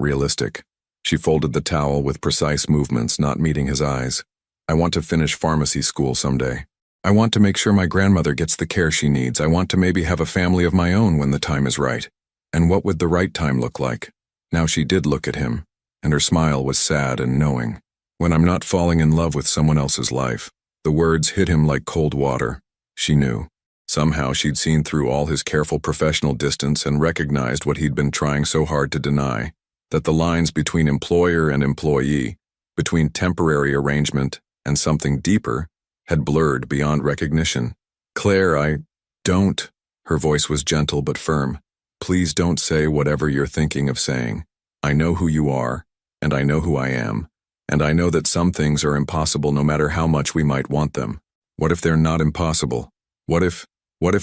realistic." She folded the towel with precise movements, not meeting his eyes. "I want to finish pharmacy school someday. I want to make sure my grandmother gets the care she needs. I want to maybe have a family of my own when the time is right." And what would the right time look like? Now she did look at him, and her smile was sad and knowing. "When I'm not falling in love with someone else's life." The words hit him like cold water. She knew. Somehow she'd seen through all his careful professional distance and recognized what he'd been trying so hard to deny, that the lines between employer and employee, between temporary arrangement and something deeper, had blurred beyond recognition. "Claire, don't." Her voice was gentle but firm. "Please don't say whatever you're thinking of saying. I know who you are, and I know who I am, and I know that some things are impossible no matter how much we might want them. What if they're not impossible? What if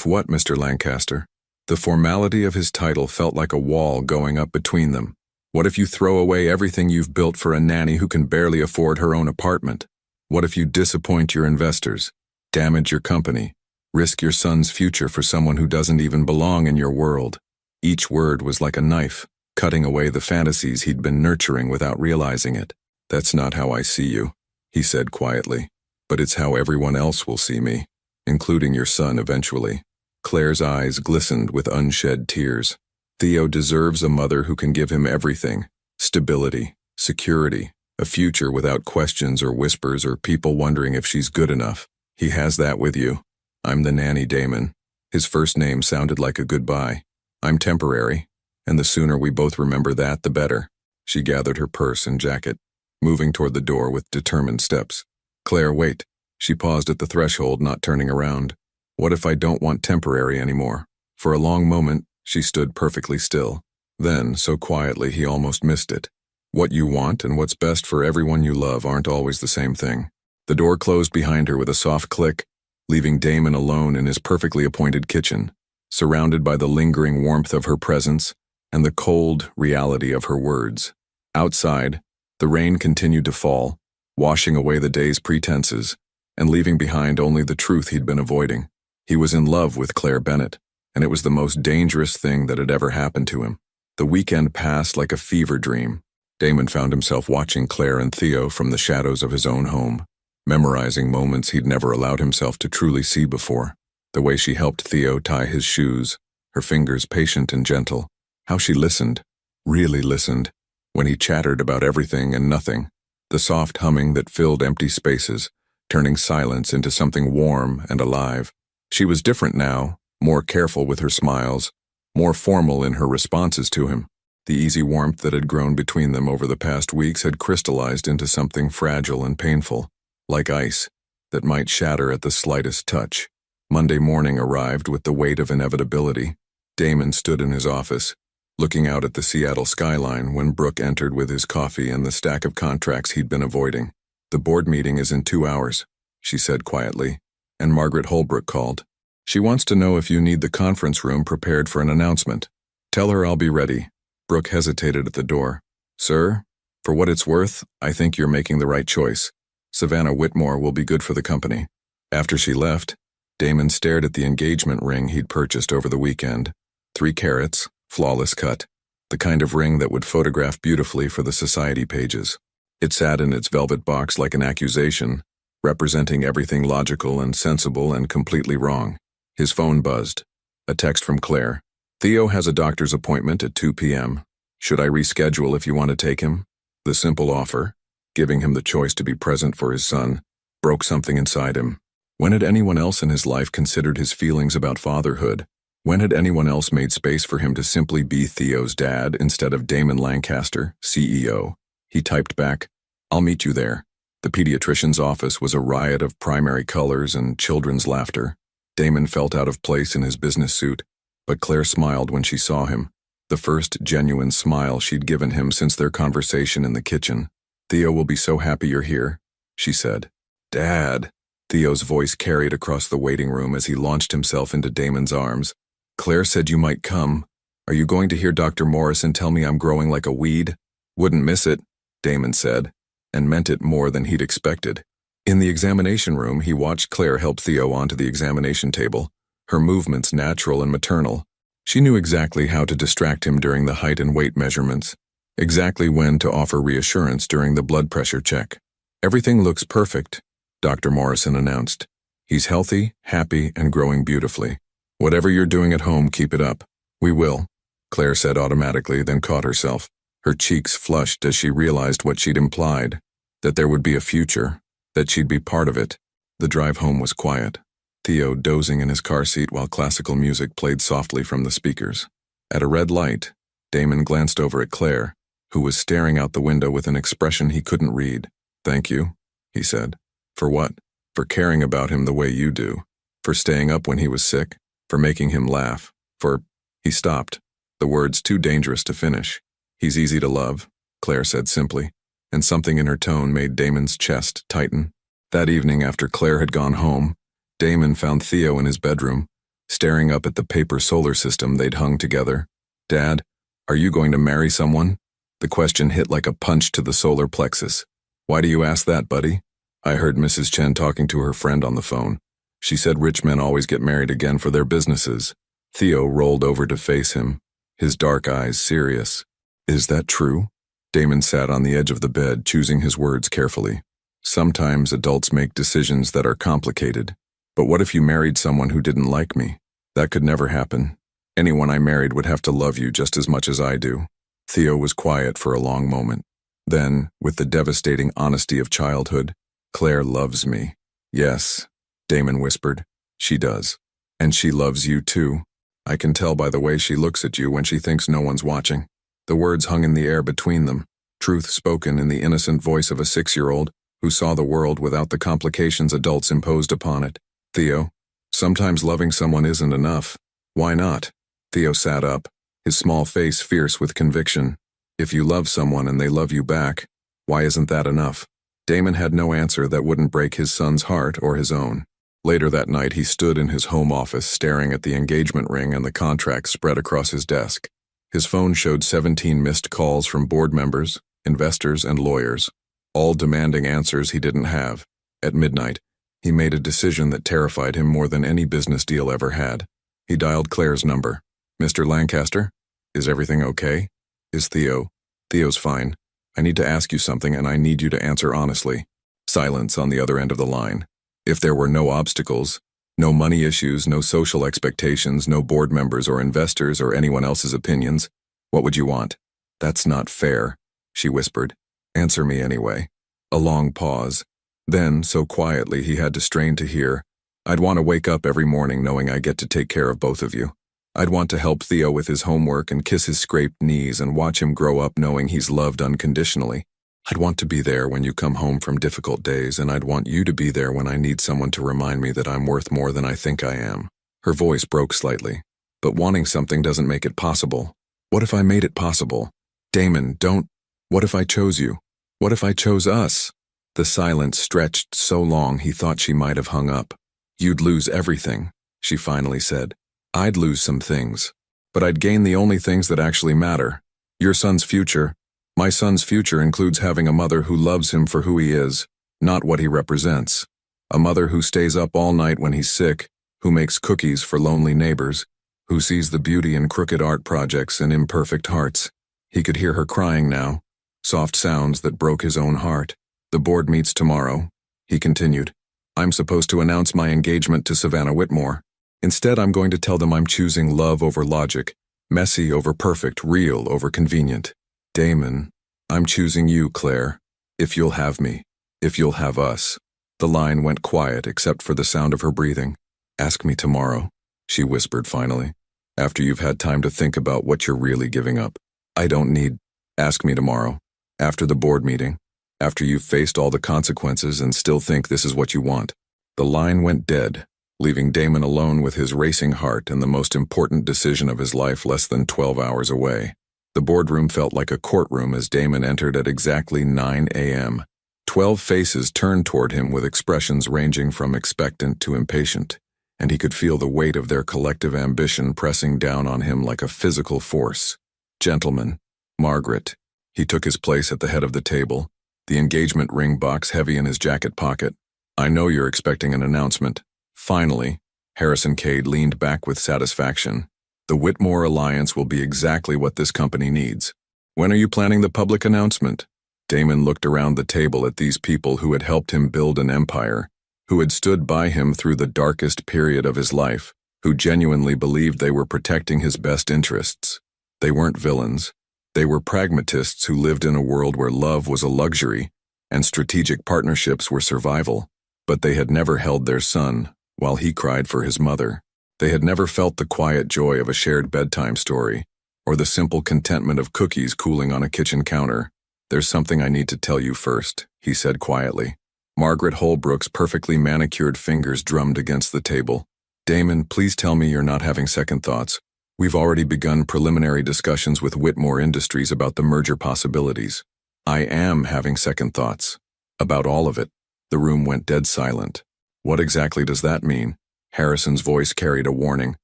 what, Mr. Lancaster?" The formality of his title felt like a wall going up between them. "What if you throw away everything you've built for a nanny who can barely afford her own apartment? What if you disappoint your investors, damage your company, risk your son's future for someone who doesn't even belong in your world?" Each word was like a knife, cutting away the fantasies he'd been nurturing without realizing it. "That's not how I see you," he said quietly. "But it's how everyone else will see me, including your son eventually." Claire's eyes glistened with unshed tears. "Theo deserves a mother who can give him everything: stability, security, a future without questions or whispers or people wondering if she's good enough. He has that with you. I'm the nanny, Damon." His first name sounded like a goodbye. "I'm temporary, and the sooner we both remember that, the better." She gathered her purse and jacket, moving toward the door with determined steps. "Claire, wait." She paused at the threshold, not turning around. "What if I don't want temporary anymore?" For a long moment, she stood perfectly still. Then, so quietly he almost missed it. What you want and what's best for everyone you love aren't always the same thing. The door closed behind her with a soft click, leaving Damon alone in his perfectly appointed kitchen, surrounded by the lingering warmth of her presence and the cold reality of her words. Outside, the rain continued to fall, washing away the day's pretenses, and leaving behind only the truth he'd been avoiding. He was in love with Claire Bennett, and it was the most dangerous thing that had ever happened to him. The weekend passed like a fever dream. Damon found himself watching Claire and Theo from the shadows of his own home, memorizing moments he'd never allowed himself to truly see before. The way she helped Theo tie his shoes, her fingers patient and gentle. How she listened, really listened, when he chattered about everything and nothing. The soft humming that filled empty spaces, turning silence into something warm and alive. She was different now, more careful with her smiles, more formal in her responses to him. The easy warmth that had grown between them over the past weeks had crystallized into something fragile and painful, like ice, that might shatter at the slightest touch. Monday morning arrived with the weight of inevitability. Damon stood in his office, looking out at the Seattle skyline when Brooke entered with his coffee and the stack of contracts he'd been avoiding. "The board meeting is in 2 hours," she said quietly, and Margaret Holbrook called. "She wants to know if you need the conference room prepared for an announcement. Tell her I'll be ready." Brooke hesitated at the door. "Sir, for what it's worth, I think you're making the right choice. Savannah Whitmore will be good for the company." After she left, Damon stared at the engagement ring he'd purchased over the weekend. 3 carats, flawless cut, the kind of ring that would photograph beautifully for the society pages. It sat in its velvet box like an accusation, representing everything logical and sensible and completely wrong. His phone buzzed. A text from Claire. "Theo has a doctor's appointment at 2 p.m. Should I reschedule if you want to take him?" The simple offer, giving him the choice to be present for his son, broke something inside him. When had anyone else in his life considered his feelings about fatherhood? When had anyone else made space for him to simply be Theo's dad instead of Damon Lancaster, CEO? He typed back, "I'll meet you there." The pediatrician's office was a riot of primary colors and children's laughter. Damon felt out of place in his business suit, but Claire smiled when she saw him, the first genuine smile she'd given him since their conversation in the kitchen. "Theo will be so happy you're here," she said. "Dad," Theo's voice carried across the waiting room as he launched himself into Damon's arms. "Claire said you might come. Are you going to hear Dr. Morrison tell me I'm growing like a weed?" "Wouldn't miss it," Damon said, and meant it more than he'd expected. In the examination room, he watched Claire help Theo onto the examination table, her movements natural and maternal. She knew exactly how to distract him during the height and weight measurements, exactly when to offer reassurance during the blood pressure check. "Everything looks perfect," Dr. Morrison announced. "He's healthy, happy, and growing beautifully. Whatever you're doing at home, keep it up." "We will," Claire said automatically, then caught herself. Her cheeks flushed as she realized what she'd implied, that there would be a future, that she'd be part of it. The drive home was quiet, Theo dozing in his car seat while classical music played softly from the speakers. At a red light, Damon glanced over at Claire, who was staring out the window with an expression he couldn't read. "Thank you," he said. "For what?" "For caring about him the way you do. For staying up when he was sick. For making him laugh. For—" He stopped, the words too dangerous to finish. "He's easy to love," Claire said simply, and something in her tone made Damon's chest tighten. That evening after Claire had gone home, Damon found Theo in his bedroom, staring up at the paper solar system they'd hung together. "Dad, are you going to marry someone?" The question hit like a punch to the solar plexus. "Why do you ask that, buddy?" "I heard Mrs. Chen talking to her friend on the phone. She said rich men always get married again for their businesses." Theo rolled over to face him, his dark eyes serious. "Is that true?" Damon sat on the edge of the bed, choosing his words carefully. "Sometimes adults make decisions that are complicated. But what if you married someone who didn't like me? That could never happen. Anyone I married would have to love you just as much as I do." Theo was quiet for a long moment. Then, with the devastating honesty of childhood, "Claire loves me." "Yes," Damon whispered. "She does. And she loves you too. I can tell by the way she looks at you when she thinks no one's watching." The words hung in the air between them, truth spoken in the innocent voice of a 6-year-old who saw the world without the complications adults imposed upon it. "Theo, sometimes loving someone isn't enough." "Why not?" Theo sat up, his small face fierce with conviction. "If you love someone and they love you back, why isn't that enough?" Damon had no answer that wouldn't break his son's heart or his own. Later that night, he stood in his home office staring at the engagement ring and the contract spread across his desk. His phone showed 17 missed calls from board members, investors, and lawyers, all demanding answers he didn't have. At midnight, he made a decision that terrified him more than any business deal ever had. He dialed Claire's number. "Mr. Lancaster? Is everything okay?" "Is Theo?" "Theo's fine. I need to ask you something and I need you to answer honestly." Silence on the other end of the line. If there were no obstacles, no money issues, no social expectations, no board members or investors or anyone else's opinions, what would you want? "That's not fair," she whispered. "Answer me anyway." A long pause. Then, so quietly he had to strain to hear, "I'd want to wake up every morning knowing I get to take care of both of you. I'd want to help Theo with his homework and kiss his scraped knees and watch him grow up knowing he's loved unconditionally. I'd want to be there when you come home from difficult days, and I'd want you to be there when I need someone to remind me that I'm worth more than I think I am." Her voice broke slightly. "But wanting something doesn't make it possible." "What if I made it possible?" "Damon, don't. What if I chose you? What if I chose us?" The silence stretched so long he thought she might have hung up. "You'd lose everything," she finally said. "I'd lose some things. But I'd gain the only things that actually matter. Your son's future. My son's future includes having a mother who loves him for who he is, not what he represents. A mother who stays up all night when he's sick, who makes cookies for lonely neighbors, who sees the beauty in crooked art projects and imperfect hearts." He could hear her crying now, soft sounds that broke his own heart. "The board meets tomorrow," he continued. "I'm supposed to announce my engagement to Savannah Whitmore. Instead, I'm going to tell them I'm choosing love over logic, messy over perfect, real over convenient. Damon, I'm choosing you, Claire. If you'll have me. If you'll have us." The line went quiet except for the sound of her breathing. "Ask me tomorrow," she whispered finally, "after you've had time to think about what you're really giving up. I don't need. Ask me tomorrow, after the board meeting, after you've faced all the consequences and still think this is what you want." The line went dead, leaving Damon alone with his racing heart and the most important decision of his life less than 12 hours away. The boardroom felt like a courtroom as Damon entered at exactly 9 a.m. 12 faces turned toward him with expressions ranging from expectant to impatient, and he could feel the weight of their collective ambition pressing down on him like a physical force. Gentlemen, Margaret. He took his place at the head of the table, the engagement ring box heavy in his jacket pocket. I know you're expecting an announcement. Finally, Harrison Cade leaned back with satisfaction. The Whitmore Alliance will be exactly what this company needs. When are you planning the public announcement? Damon looked around the table at these people who had helped him build an empire, who had stood by him through the darkest period of his life, who genuinely believed they were protecting his best interests. They weren't villains. They were pragmatists who lived in a world where love was a luxury and strategic partnerships were survival. But they had never held their son while he cried for his mother. They had never felt the quiet joy of a shared bedtime story or the simple contentment of cookies cooling on a kitchen counter. There's something I need to tell you first, he said quietly. Margaret Holbrook's perfectly manicured fingers drummed against the table. Damon, please tell me you're not having second thoughts. We've already begun preliminary discussions with Whitmore Industries about the merger possibilities. I am having second thoughts. About all of it. The room went dead silent. What exactly does that mean? Harrison's voice carried a warning.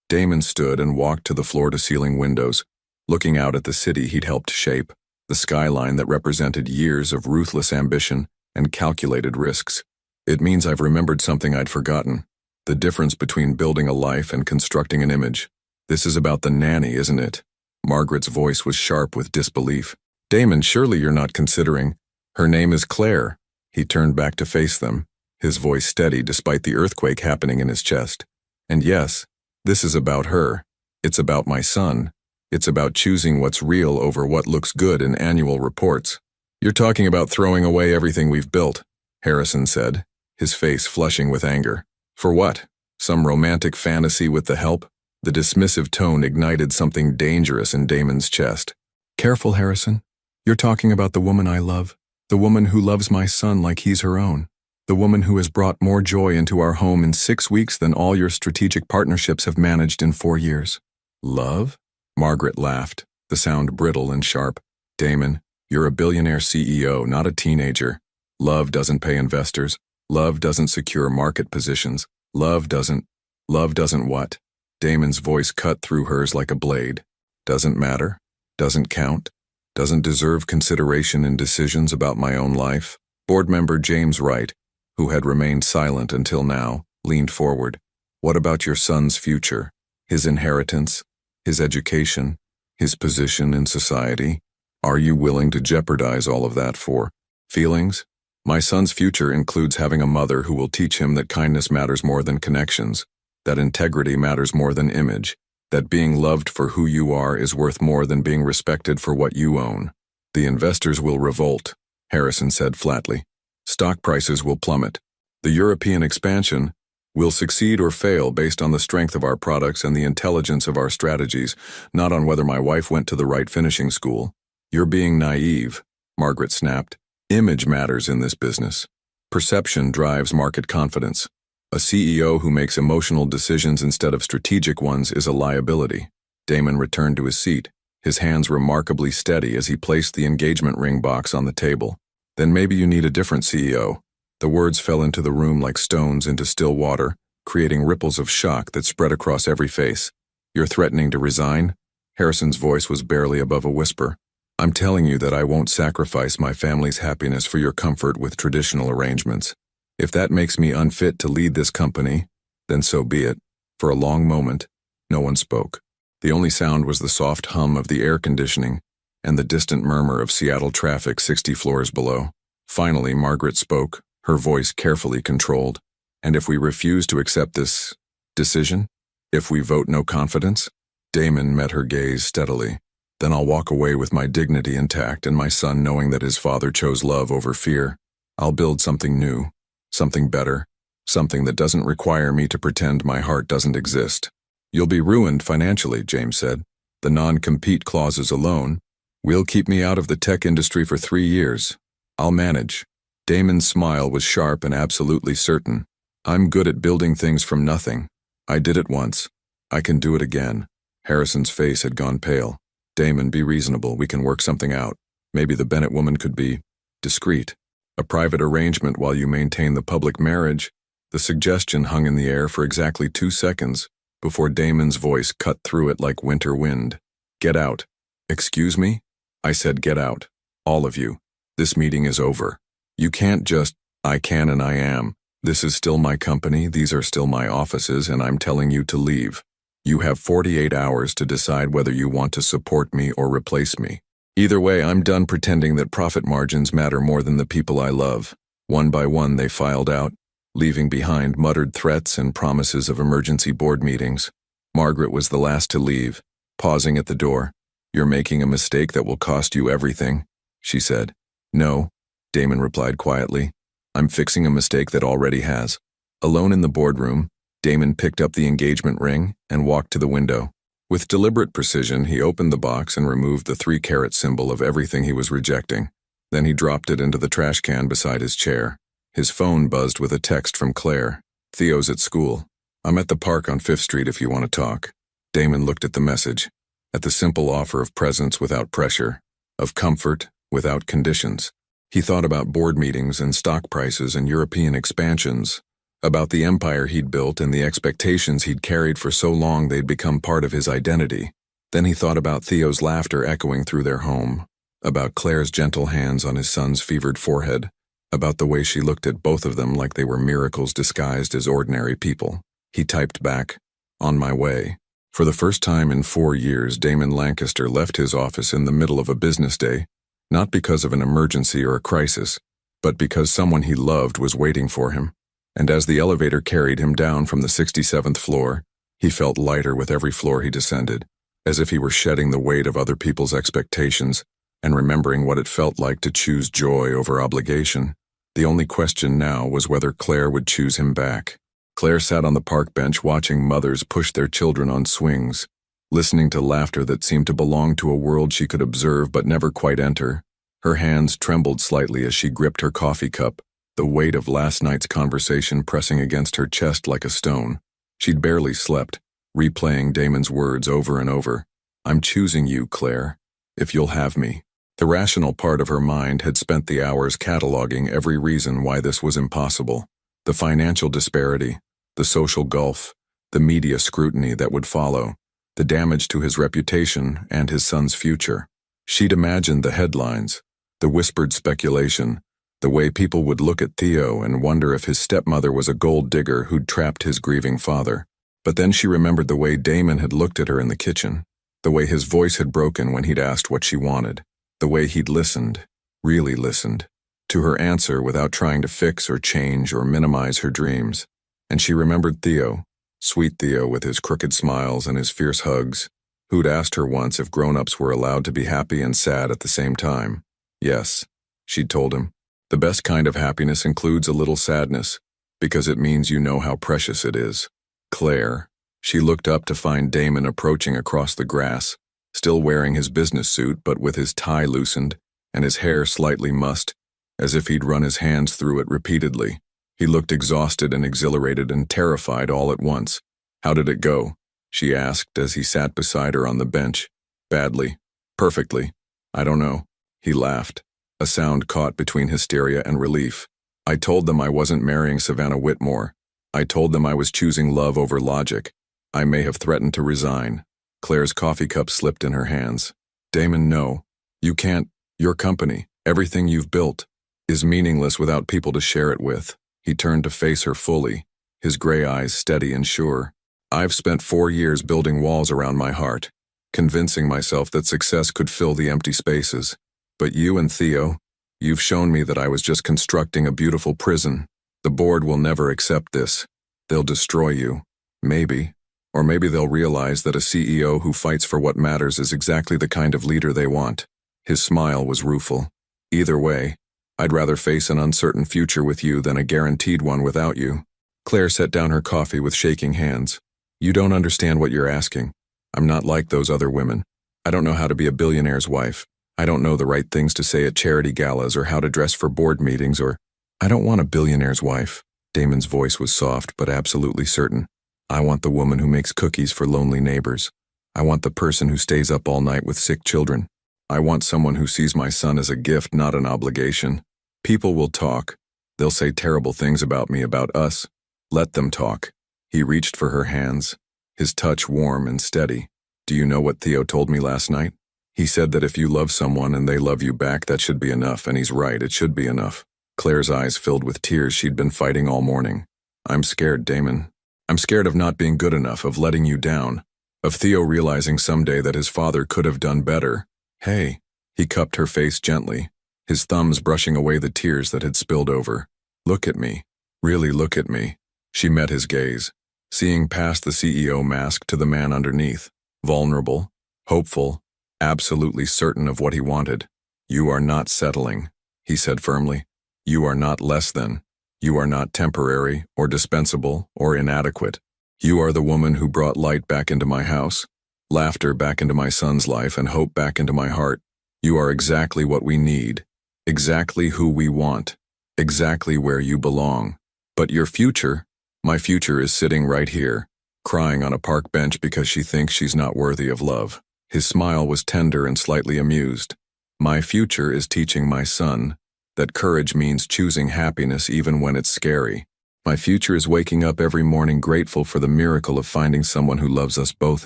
Damon stood and walked to the floor-to-ceiling windows, looking out at the city he'd helped shape, the skyline that represented years of ruthless ambition and calculated risks. It means I've remembered something I'd forgotten. The difference between building a life and constructing an image. This is about the nanny, isn't it? Margaret's voice was sharp with disbelief. Damon, surely you're not considering. Her name is Claire. He turned back to face them, his voice steady despite the earthquake happening in his chest. And yes, this is about her. It's about my son. It's about choosing what's real over what looks good in annual reports. You're talking about throwing away everything we've built, Harrison said, his face flushing with anger. For what? Some romantic fantasy with the help? The dismissive tone ignited something dangerous in Damon's chest. Careful, Harrison. You're talking about the woman I love. The woman who loves my son like he's her own. The woman who has brought more joy into our home in 6 weeks than all your strategic partnerships have managed in 4 years. Love? Margaret laughed, the sound brittle and sharp. Damon, you're a billionaire CEO, not a teenager. Love doesn't pay investors. Love doesn't secure market positions. Love doesn't what? Damon's voice cut through hers like a blade. Doesn't matter? Doesn't count? Doesn't deserve consideration in decisions about my own life? Board member James Wright, who had remained silent until now, leaned forward. What about your son's future? His inheritance? His education? His position in society? Are you willing to jeopardize all of that for feelings? My son's future includes having a mother who will teach him that kindness matters more than connections, that integrity matters more than image, that being loved for who you are is worth more than being respected for what you own. The investors will revolt, Harrison said flatly. Stock prices will plummet. The European expansion will succeed or fail based on the strength of our products and the intelligence of our strategies, not on whether my wife went to the right finishing school. You're being naive, Margaret snapped. Image matters in this business. Perception drives market confidence. A CEO who makes emotional decisions instead of strategic ones is a liability. Damon returned to his seat, his hands remarkably steady as he placed the engagement ring box on the table. Then maybe you need a different CEO. The words fell into the room like stones into still water, creating ripples of shock that spread across every face. You're threatening to resign? Harrison's voice was barely above a whisper. I'm telling you that I won't sacrifice my family's happiness for your comfort with traditional arrangements. If that makes me unfit to lead this company, then so be it. For a long moment, no one spoke. The only sound was the soft hum of the air conditioning and the distant murmur of Seattle traffic 60 floors below. Finally, Margaret spoke, her voice carefully controlled. And if we refuse to accept this decision? If we vote no confidence? Damon met her gaze steadily. Then I'll walk away with my dignity intact and my son knowing that his father chose love over fear. I'll build something new, something better, something that doesn't require me to pretend my heart doesn't exist. You'll be ruined financially, James said. The non-compete clauses alone will keep me out of the tech industry for 3 years. 3 years. 3 years. I'll manage. Damon's smile was sharp and absolutely certain. I'm good at building things from nothing. I did it once. I can do it again. Harrison's face had gone pale. Damon, be reasonable. We can work something out. Maybe the Bennett woman could be discreet. A private arrangement while you maintain the public marriage. The suggestion hung in the air for exactly 2 seconds before Damon's voice cut through it like winter wind. Get out. Excuse me? I said get out. All of you. This meeting is over. You can't just, I can and I am. This is still my company, these are still my offices, and I'm telling you to leave. You have 48 hours to decide whether you want to support me or replace me. Either way, I'm done pretending that profit margins matter more than the people I love. One by one, they filed out, leaving behind muttered threats and promises of emergency board meetings. Margaret was the last to leave, pausing at the door. You're making a mistake that will cost you everything, she said. No, Damon replied quietly. I'm fixing a mistake that already has. Alone in the boardroom, Damon picked up the engagement ring and walked to the window. With deliberate precision, he opened the box and removed the 3-carat symbol of everything he was rejecting. Then he dropped it into the trash can beside his chair. His phone buzzed with a text from Claire. Theo's at school. I'm at the park on 5th Street if you want to talk. Damon looked at the message, at the simple offer of presence without pressure, of comfort without conditions. He thought about board meetings and stock prices and European expansions, about the empire he'd built and the expectations he'd carried for so long they'd become part of his identity. Then he thought about Theo's laughter echoing through their home, about Claire's gentle hands on his son's fevered forehead, about the way she looked at both of them like they were miracles disguised as ordinary people. He typed back, on my way. For the first time in 4 years, Damon Lancaster left his office in the middle of a business day, not because of an emergency or a crisis, but because someone he loved was waiting for him. And as the elevator carried him down from the 67th floor, he felt lighter with every floor he descended, as if he were shedding the weight of other people's expectations and remembering what it felt like to choose joy over obligation. The only question now was whether Claire would choose him back. Claire sat on the park bench watching mothers push their children on swings, listening to laughter that seemed to belong to a world she could observe but never quite enter. Her hands trembled slightly as she gripped her coffee cup, the weight of last night's conversation pressing against her chest like a stone. She'd barely slept, replaying Damon's words over and over. I'm choosing you, Claire, if you'll have me. The rational part of her mind had spent the hours cataloging every reason why this was impossible. The financial disparity, the social gulf, the media scrutiny that would follow, the damage to his reputation and his son's future. She'd imagined the headlines, the whispered speculation, the way people would look at Theo and wonder if his stepmother was a gold digger who'd trapped his grieving father. But then she remembered the way Damon had looked at her in the kitchen, the way his voice had broken when he'd asked what she wanted, the way he'd listened, really listened, to her answer without trying to fix or change or minimize her dreams. And she remembered Theo, sweet Theo with his crooked smiles and his fierce hugs, who'd asked her once if grown-ups were allowed to be happy and sad at the same time. Yes, she'd told him. The best kind of happiness includes a little sadness, because it means you know how precious it is. Claire. She looked up to find Damon approaching across the grass, still wearing his business suit but with his tie loosened and his hair slightly mussed, as if he'd run his hands through it repeatedly. He looked exhausted and exhilarated and terrified all at once. How did it go? She asked as he sat beside her on the bench. Badly. Perfectly. I don't know. He laughed, a sound caught between hysteria and relief. I told them I wasn't marrying Savannah Whitmore. I told them I was choosing love over logic. I may have threatened to resign. Claire's coffee cup slipped in her hands. Damon, no. You can't. Your company, everything you've built, is meaningless without people to share it with. He turned to face her fully, his gray eyes steady and sure. I've spent 4 years building walls around my heart, convincing myself that success could fill the empty spaces. But you and Theo, you've shown me that I was just constructing a beautiful prison. The board will never accept this. They'll destroy you. Maybe. Or maybe they'll realize that a CEO who fights for what matters is exactly the kind of leader they want. His smile was rueful. Either way, I'd rather face an uncertain future with you than a guaranteed one without you. Claire set down her coffee with shaking hands. You don't understand what you're asking. I'm not like those other women. I don't know how to be a billionaire's wife. I don't know the right things to say at charity galas or how to dress for board meetings or... I don't want a billionaire's wife. Damon's voice was soft but absolutely certain. I want the woman who makes cookies for lonely neighbors. I want the person who stays up all night with sick children. I want someone who sees my son as a gift, not an obligation. People will talk. They'll say terrible things about me, about us. Let them talk. He reached for her hands, his touch warm and steady. Do you know what Theo told me last night? He said that if you love someone and they love you back, that should be enough, and he's right, it should be enough. Claire's eyes filled with tears. She'd been fighting all morning. I'm scared, Damon. I'm scared of not being good enough, of letting you down, of Theo realizing someday that his father could have done better. Hey, he cupped her face gently, his thumbs brushing away the tears that had spilled over. Look at me. Really look at me. She met his gaze, seeing past the CEO mask to the man underneath, vulnerable, hopeful, absolutely certain of what he wanted. You are not settling, he said firmly. You are not less than. You are not temporary or dispensable or inadequate. You are the woman who brought light back into my house, laughter back into my son's life, and hope back into my heart. You are exactly what we need, exactly who we want, exactly where you belong. But your future, my future, is sitting right here, crying on a park bench because she thinks she's not worthy of love. His smile was tender and slightly amused. My future is teaching my son that courage means choosing happiness even when it's scary. My future is waking up every morning grateful for the miracle of finding someone who loves us both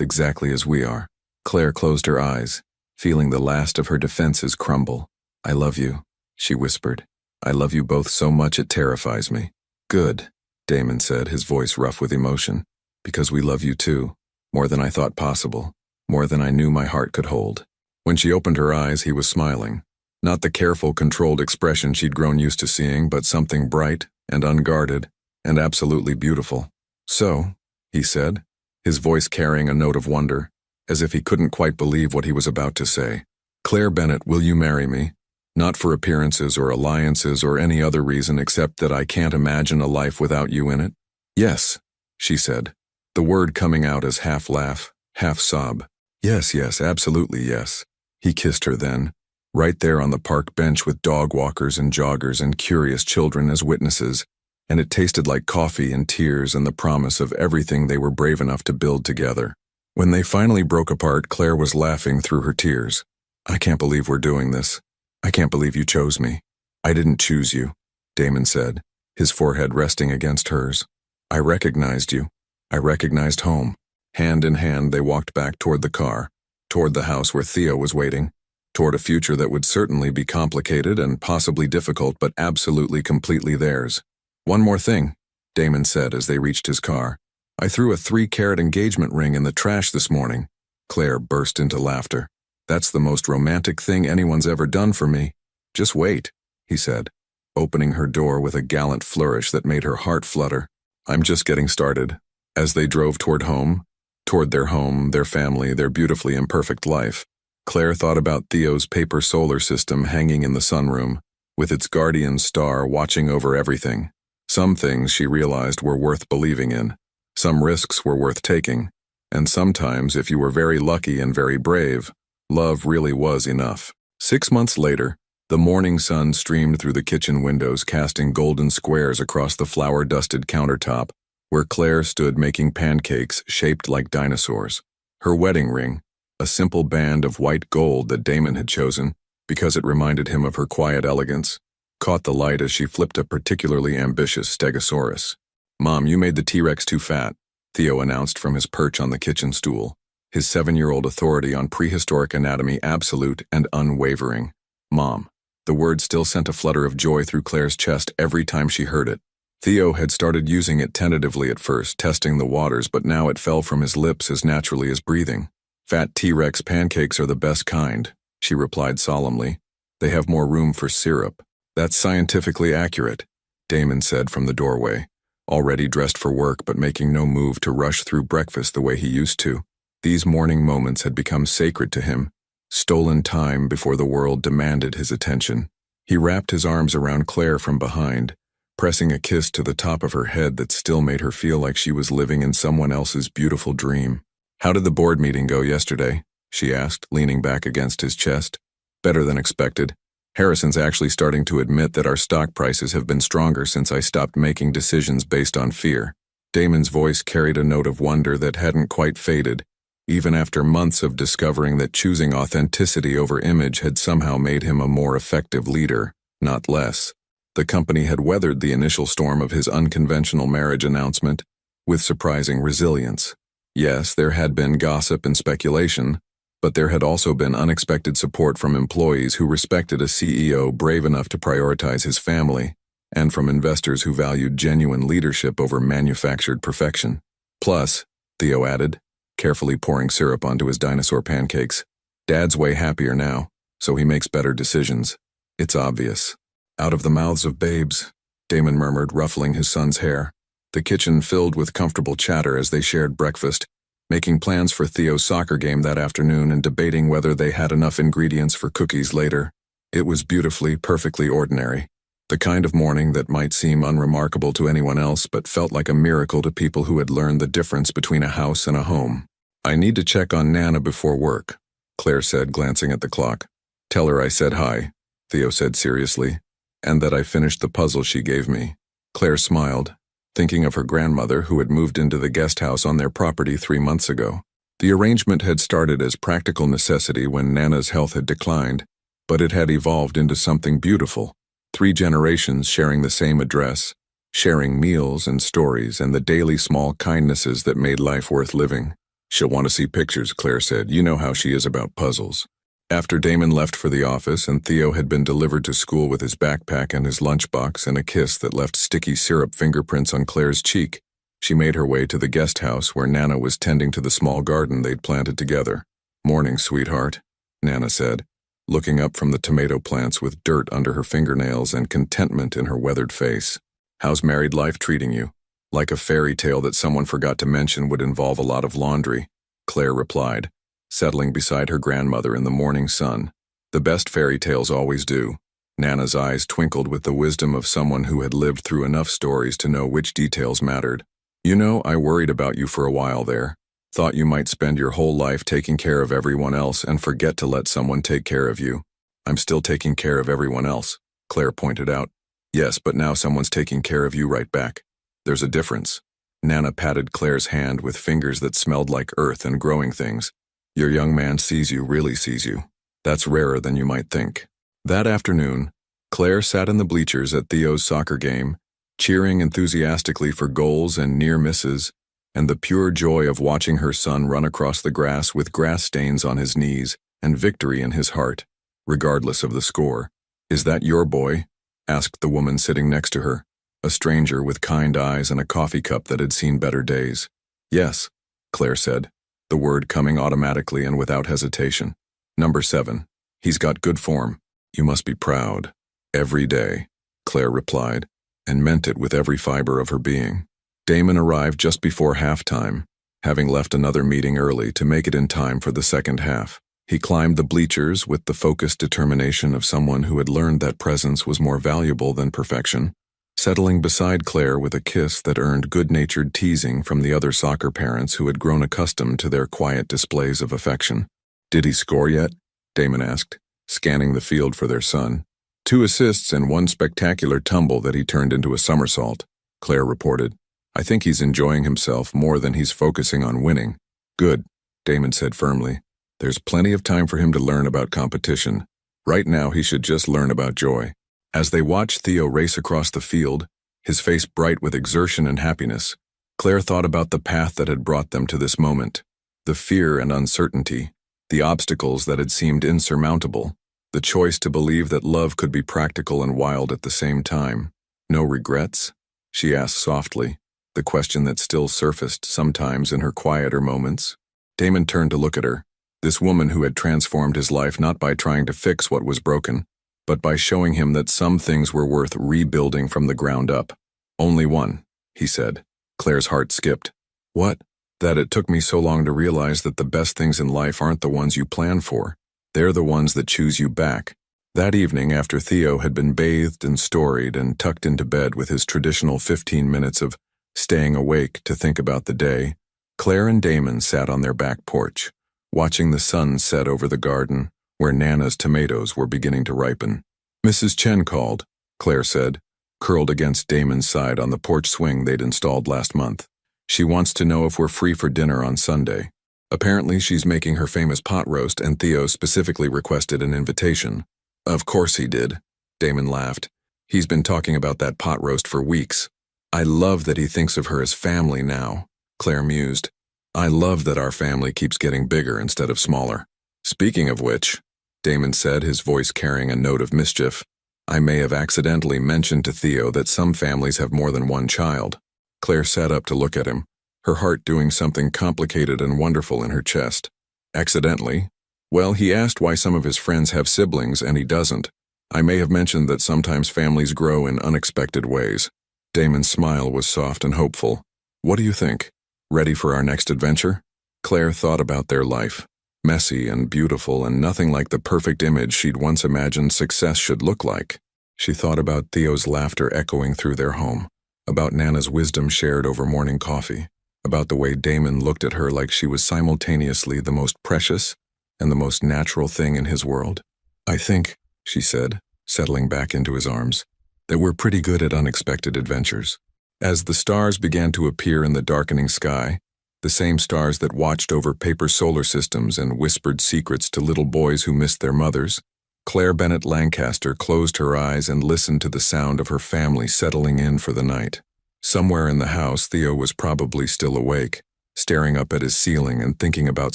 exactly as we are. Claire closed her eyes, feeling the last of her defenses crumble. I love you, she whispered. I love you both so much it terrifies me. Good, Damon said, his voice rough with emotion. Because we love you too, more than I thought possible, more than I knew my heart could hold. When she opened her eyes, he was smiling. Not the careful, controlled expression she'd grown used to seeing, but something bright and unguarded and absolutely beautiful. So, he said, his voice carrying a note of wonder, as if he couldn't quite believe what he was about to say. Claire Bennett, will you marry me? Not for appearances or alliances or any other reason except that I can't imagine a life without you in it. Yes, she said, the word coming out as half laugh, half sob. Yes, yes, absolutely yes. He kissed her then, right there on the park bench with dog walkers and joggers and curious children as witnesses, and it tasted like coffee and tears and the promise of everything they were brave enough to build together. When they finally broke apart, Claire was laughing through her tears. I can't believe we're doing this. I can't believe you chose me. I didn't choose you, Damon said, his forehead resting against hers. I recognized you. I recognized home. Hand in hand, they walked back toward the car, toward the house where Theo was waiting, toward a future that would certainly be complicated and possibly difficult, but absolutely completely theirs. One more thing, Damon said as they reached his car. I threw a 3-carat engagement ring in the trash this morning. Claire burst into laughter. That's the most romantic thing anyone's ever done for me. Just wait, he said, opening her door with a gallant flourish that made her heart flutter. I'm just getting started. As they drove toward their home, their family, their beautifully imperfect life, Claire thought about Theo's paper solar system hanging in the sunroom, with its guardian star watching over everything. Some things, she realized, were worth believing in. Some risks were worth taking. And sometimes, if you were very lucky and very brave, love really was enough. 6 months later, the morning sun streamed through the kitchen windows, casting golden squares across the flour-dusted countertop, where Claire stood making pancakes shaped like dinosaurs. Her wedding ring, a simple band of white gold that Damon had chosen, because it reminded him of her quiet elegance, caught the light as she flipped a particularly ambitious stegosaurus. Mom, you made the T-Rex too fat, Theo announced from his perch on the kitchen stool, his 7-year-old authority on prehistoric anatomy absolute and unwavering. Mom. The word still sent a flutter of joy through Claire's chest every time she heard it. Theo had started using it tentatively at first, testing the waters, but now it fell from his lips as naturally as breathing. Fat T-Rex pancakes are the best kind, she replied solemnly. They have more room for syrup. That's scientifically accurate, Damon said from the doorway, already dressed for work but making no move to rush through breakfast the way he used to. These morning moments had become sacred to him, stolen time before the world demanded his attention. He wrapped his arms around Claire from behind, pressing a kiss to the top of her head that still made her feel like she was living in someone else's beautiful dream. How did the board meeting go yesterday? She asked, leaning back against his chest. Better than expected, Harrison's actually starting to admit that our stock prices have been stronger since I stopped making decisions based on fear. Damon's voice carried a note of wonder that hadn't quite faded, even after months of discovering that choosing authenticity over image had somehow made him a more effective leader, not less. The company had weathered the initial storm of his unconventional marriage announcement with surprising resilience. Yes, there had been gossip and speculation, but there had also been unexpected support from employees who respected a CEO brave enough to prioritize his family, and from investors who valued genuine leadership over manufactured perfection. Plus, Theo added, carefully pouring syrup onto his dinosaur pancakes, Dad's way happier now, so he makes better decisions. It's obvious. Out of the mouths of babes, Damon murmured, ruffling his son's hair. The kitchen filled with comfortable chatter as they shared breakfast, making plans for Theo's soccer game that afternoon and debating whether they had enough ingredients for cookies later. It was beautifully, perfectly ordinary. The kind of morning that might seem unremarkable to anyone else but felt like a miracle to people who had learned the difference between a house and a home. I need to check on Nana before work, Claire said, glancing at the clock. Tell her I said hi, Theo said seriously, and that I finished the puzzle she gave me. Claire smiled, thinking of her grandmother who had moved into the guest house on their property 3 months ago. The arrangement had started as practical necessity when Nana's health had declined, but it had evolved into something beautiful. 3 generations sharing the same address, sharing meals and stories and the daily small kindnesses that made life worth living. She'll want to see pictures, Claire said. You know how she is about puzzles. After Damon left for the office and Theo had been delivered to school with his backpack and his lunchbox and a kiss that left sticky syrup fingerprints on Claire's cheek, she made her way to the guest house where Nana was tending to the small garden they'd planted together. Morning, sweetheart, Nana said, looking up from the tomato plants with dirt under her fingernails and contentment in her weathered face. How's married life treating you? Like a fairy tale that someone forgot to mention would involve a lot of laundry, Claire replied, settling beside her grandmother in the morning sun. The best fairy tales always do. Nana's eyes twinkled with the wisdom of someone who had lived through enough stories to know which details mattered. You know, I worried about you for a while there. Thought you might spend your whole life taking care of everyone else and forget to let someone take care of you. I'm still taking care of everyone else, Claire pointed out. Yes, but now someone's taking care of you right back. There's a difference. Nana patted Claire's hand with fingers that smelled like earth and growing things. Your young man sees you, really sees you. That's rarer than you might think. That afternoon, Claire sat in the bleachers at Theo's soccer game, cheering enthusiastically for goals and near misses, and the pure joy of watching her son run across the grass with grass stains on his knees and victory in his heart, regardless of the score. Is that your boy? Asked the woman sitting next to her, a stranger with kind eyes and a coffee cup that had seen better days. Yes, Claire said, the word coming automatically and without hesitation. Number 7. He's got good form. You must be proud. Every day, Claire replied, and meant it with every fiber of her being. Damon arrived just before halftime, having left another meeting early to make it in time for the second half. He climbed the bleachers with the focused determination of someone who had learned that presence was more valuable than perfection, settling beside Claire with a kiss that earned good-natured teasing from the other soccer parents who had grown accustomed to their quiet displays of affection. Did he score yet? Damon asked, scanning the field for their son. 2 assists and 1 spectacular tumble that he turned into a somersault, Claire reported. I think he's enjoying himself more than he's focusing on winning. Good, Damon said firmly. There's plenty of time for him to learn about competition. Right now he should just learn about joy. As they watched Theo race across the field, his face bright with exertion and happiness, Claire thought about the path that had brought them to this moment. The fear and uncertainty, the obstacles that had seemed insurmountable, the choice to believe that love could be practical and wild at the same time. No regrets? She asked softly, the question that still surfaced sometimes in her quieter moments. Damon turned to look at her, this woman who had transformed his life not by trying to fix what was broken, but by showing him that some things were worth rebuilding from the ground up. Only one, he said. Claire's heart skipped. What? That it took me so long to realize that the best things in life aren't the ones you plan for. They're the ones that choose you back. That evening, after Theo had been bathed and storied and tucked into bed with his traditional 15 minutes of staying awake to think about the day, Claire and Damon sat on their back porch, watching the sun set over the garden, where Nana's tomatoes were beginning to ripen. Mrs. Chen called, Claire said, curled against Damon's side on the porch swing they'd installed last month. She wants to know if we're free for dinner on Sunday. Apparently she's making her famous pot roast and Theo specifically requested an invitation. Of course he did, Damon laughed. He's been talking about that pot roast for weeks. I love that he thinks of her as family now, Claire mused. I love that our family keeps getting bigger instead of smaller. Speaking of which, Damon said, his voice carrying a note of mischief, I may have accidentally mentioned to Theo that some families have more than one child. Claire sat up to look at him, her heart doing something complicated and wonderful in her chest. Accidentally? Well, he asked why some of his friends have siblings and he doesn't. I may have mentioned that sometimes families grow in unexpected ways. Damon's smile was soft and hopeful. What do you think? Ready for our next adventure? Claire thought about their life. Messy and beautiful and nothing like the perfect image she'd once imagined success should look like. She thought about Theo's laughter echoing through their home, about Nana's wisdom shared over morning coffee, about the way Damon looked at her like she was simultaneously the most precious and the most natural thing in his world. I think, she said, settling back into his arms, that we're pretty good at unexpected adventures. As the stars began to appear in the darkening sky, the same stars that watched over paper solar systems and whispered secrets to little boys who missed their mothers, Claire Bennett Lancaster closed her eyes and listened to the sound of her family settling in for the night. Somewhere in the house, Theo was probably still awake, staring up at his ceiling and thinking about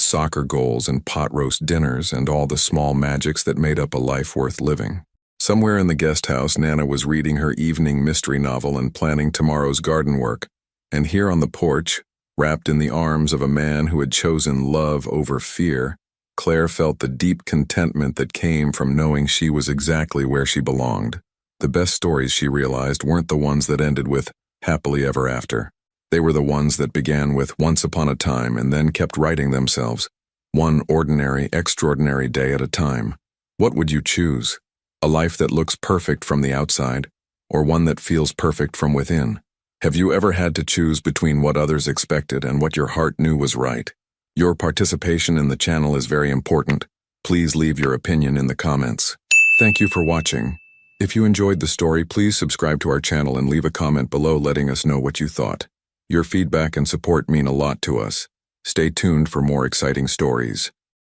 soccer goals and pot roast dinners and all the small magics that made up a life worth living. Somewhere in the guest house, Nana was reading her evening mystery novel and planning tomorrow's garden work. And here on the porch, wrapped in the arms of a man who had chosen love over fear, Claire felt the deep contentment that came from knowing she was exactly where she belonged. The best stories, she realized, weren't the ones that ended with happily ever after. They were the ones that began with once upon a time and then kept writing themselves, one ordinary, extraordinary day at a time. What would you choose? A life that looks perfect from the outside, or one that feels perfect from within? Have you ever had to choose between what others expected and what your heart knew was right? Your participation in the channel is very important. Please leave your opinion in the comments. Thank you for watching. If you enjoyed the story, please subscribe to our channel and leave a comment below letting us know what you thought. Your feedback and support mean a lot to us. Stay tuned for more exciting stories.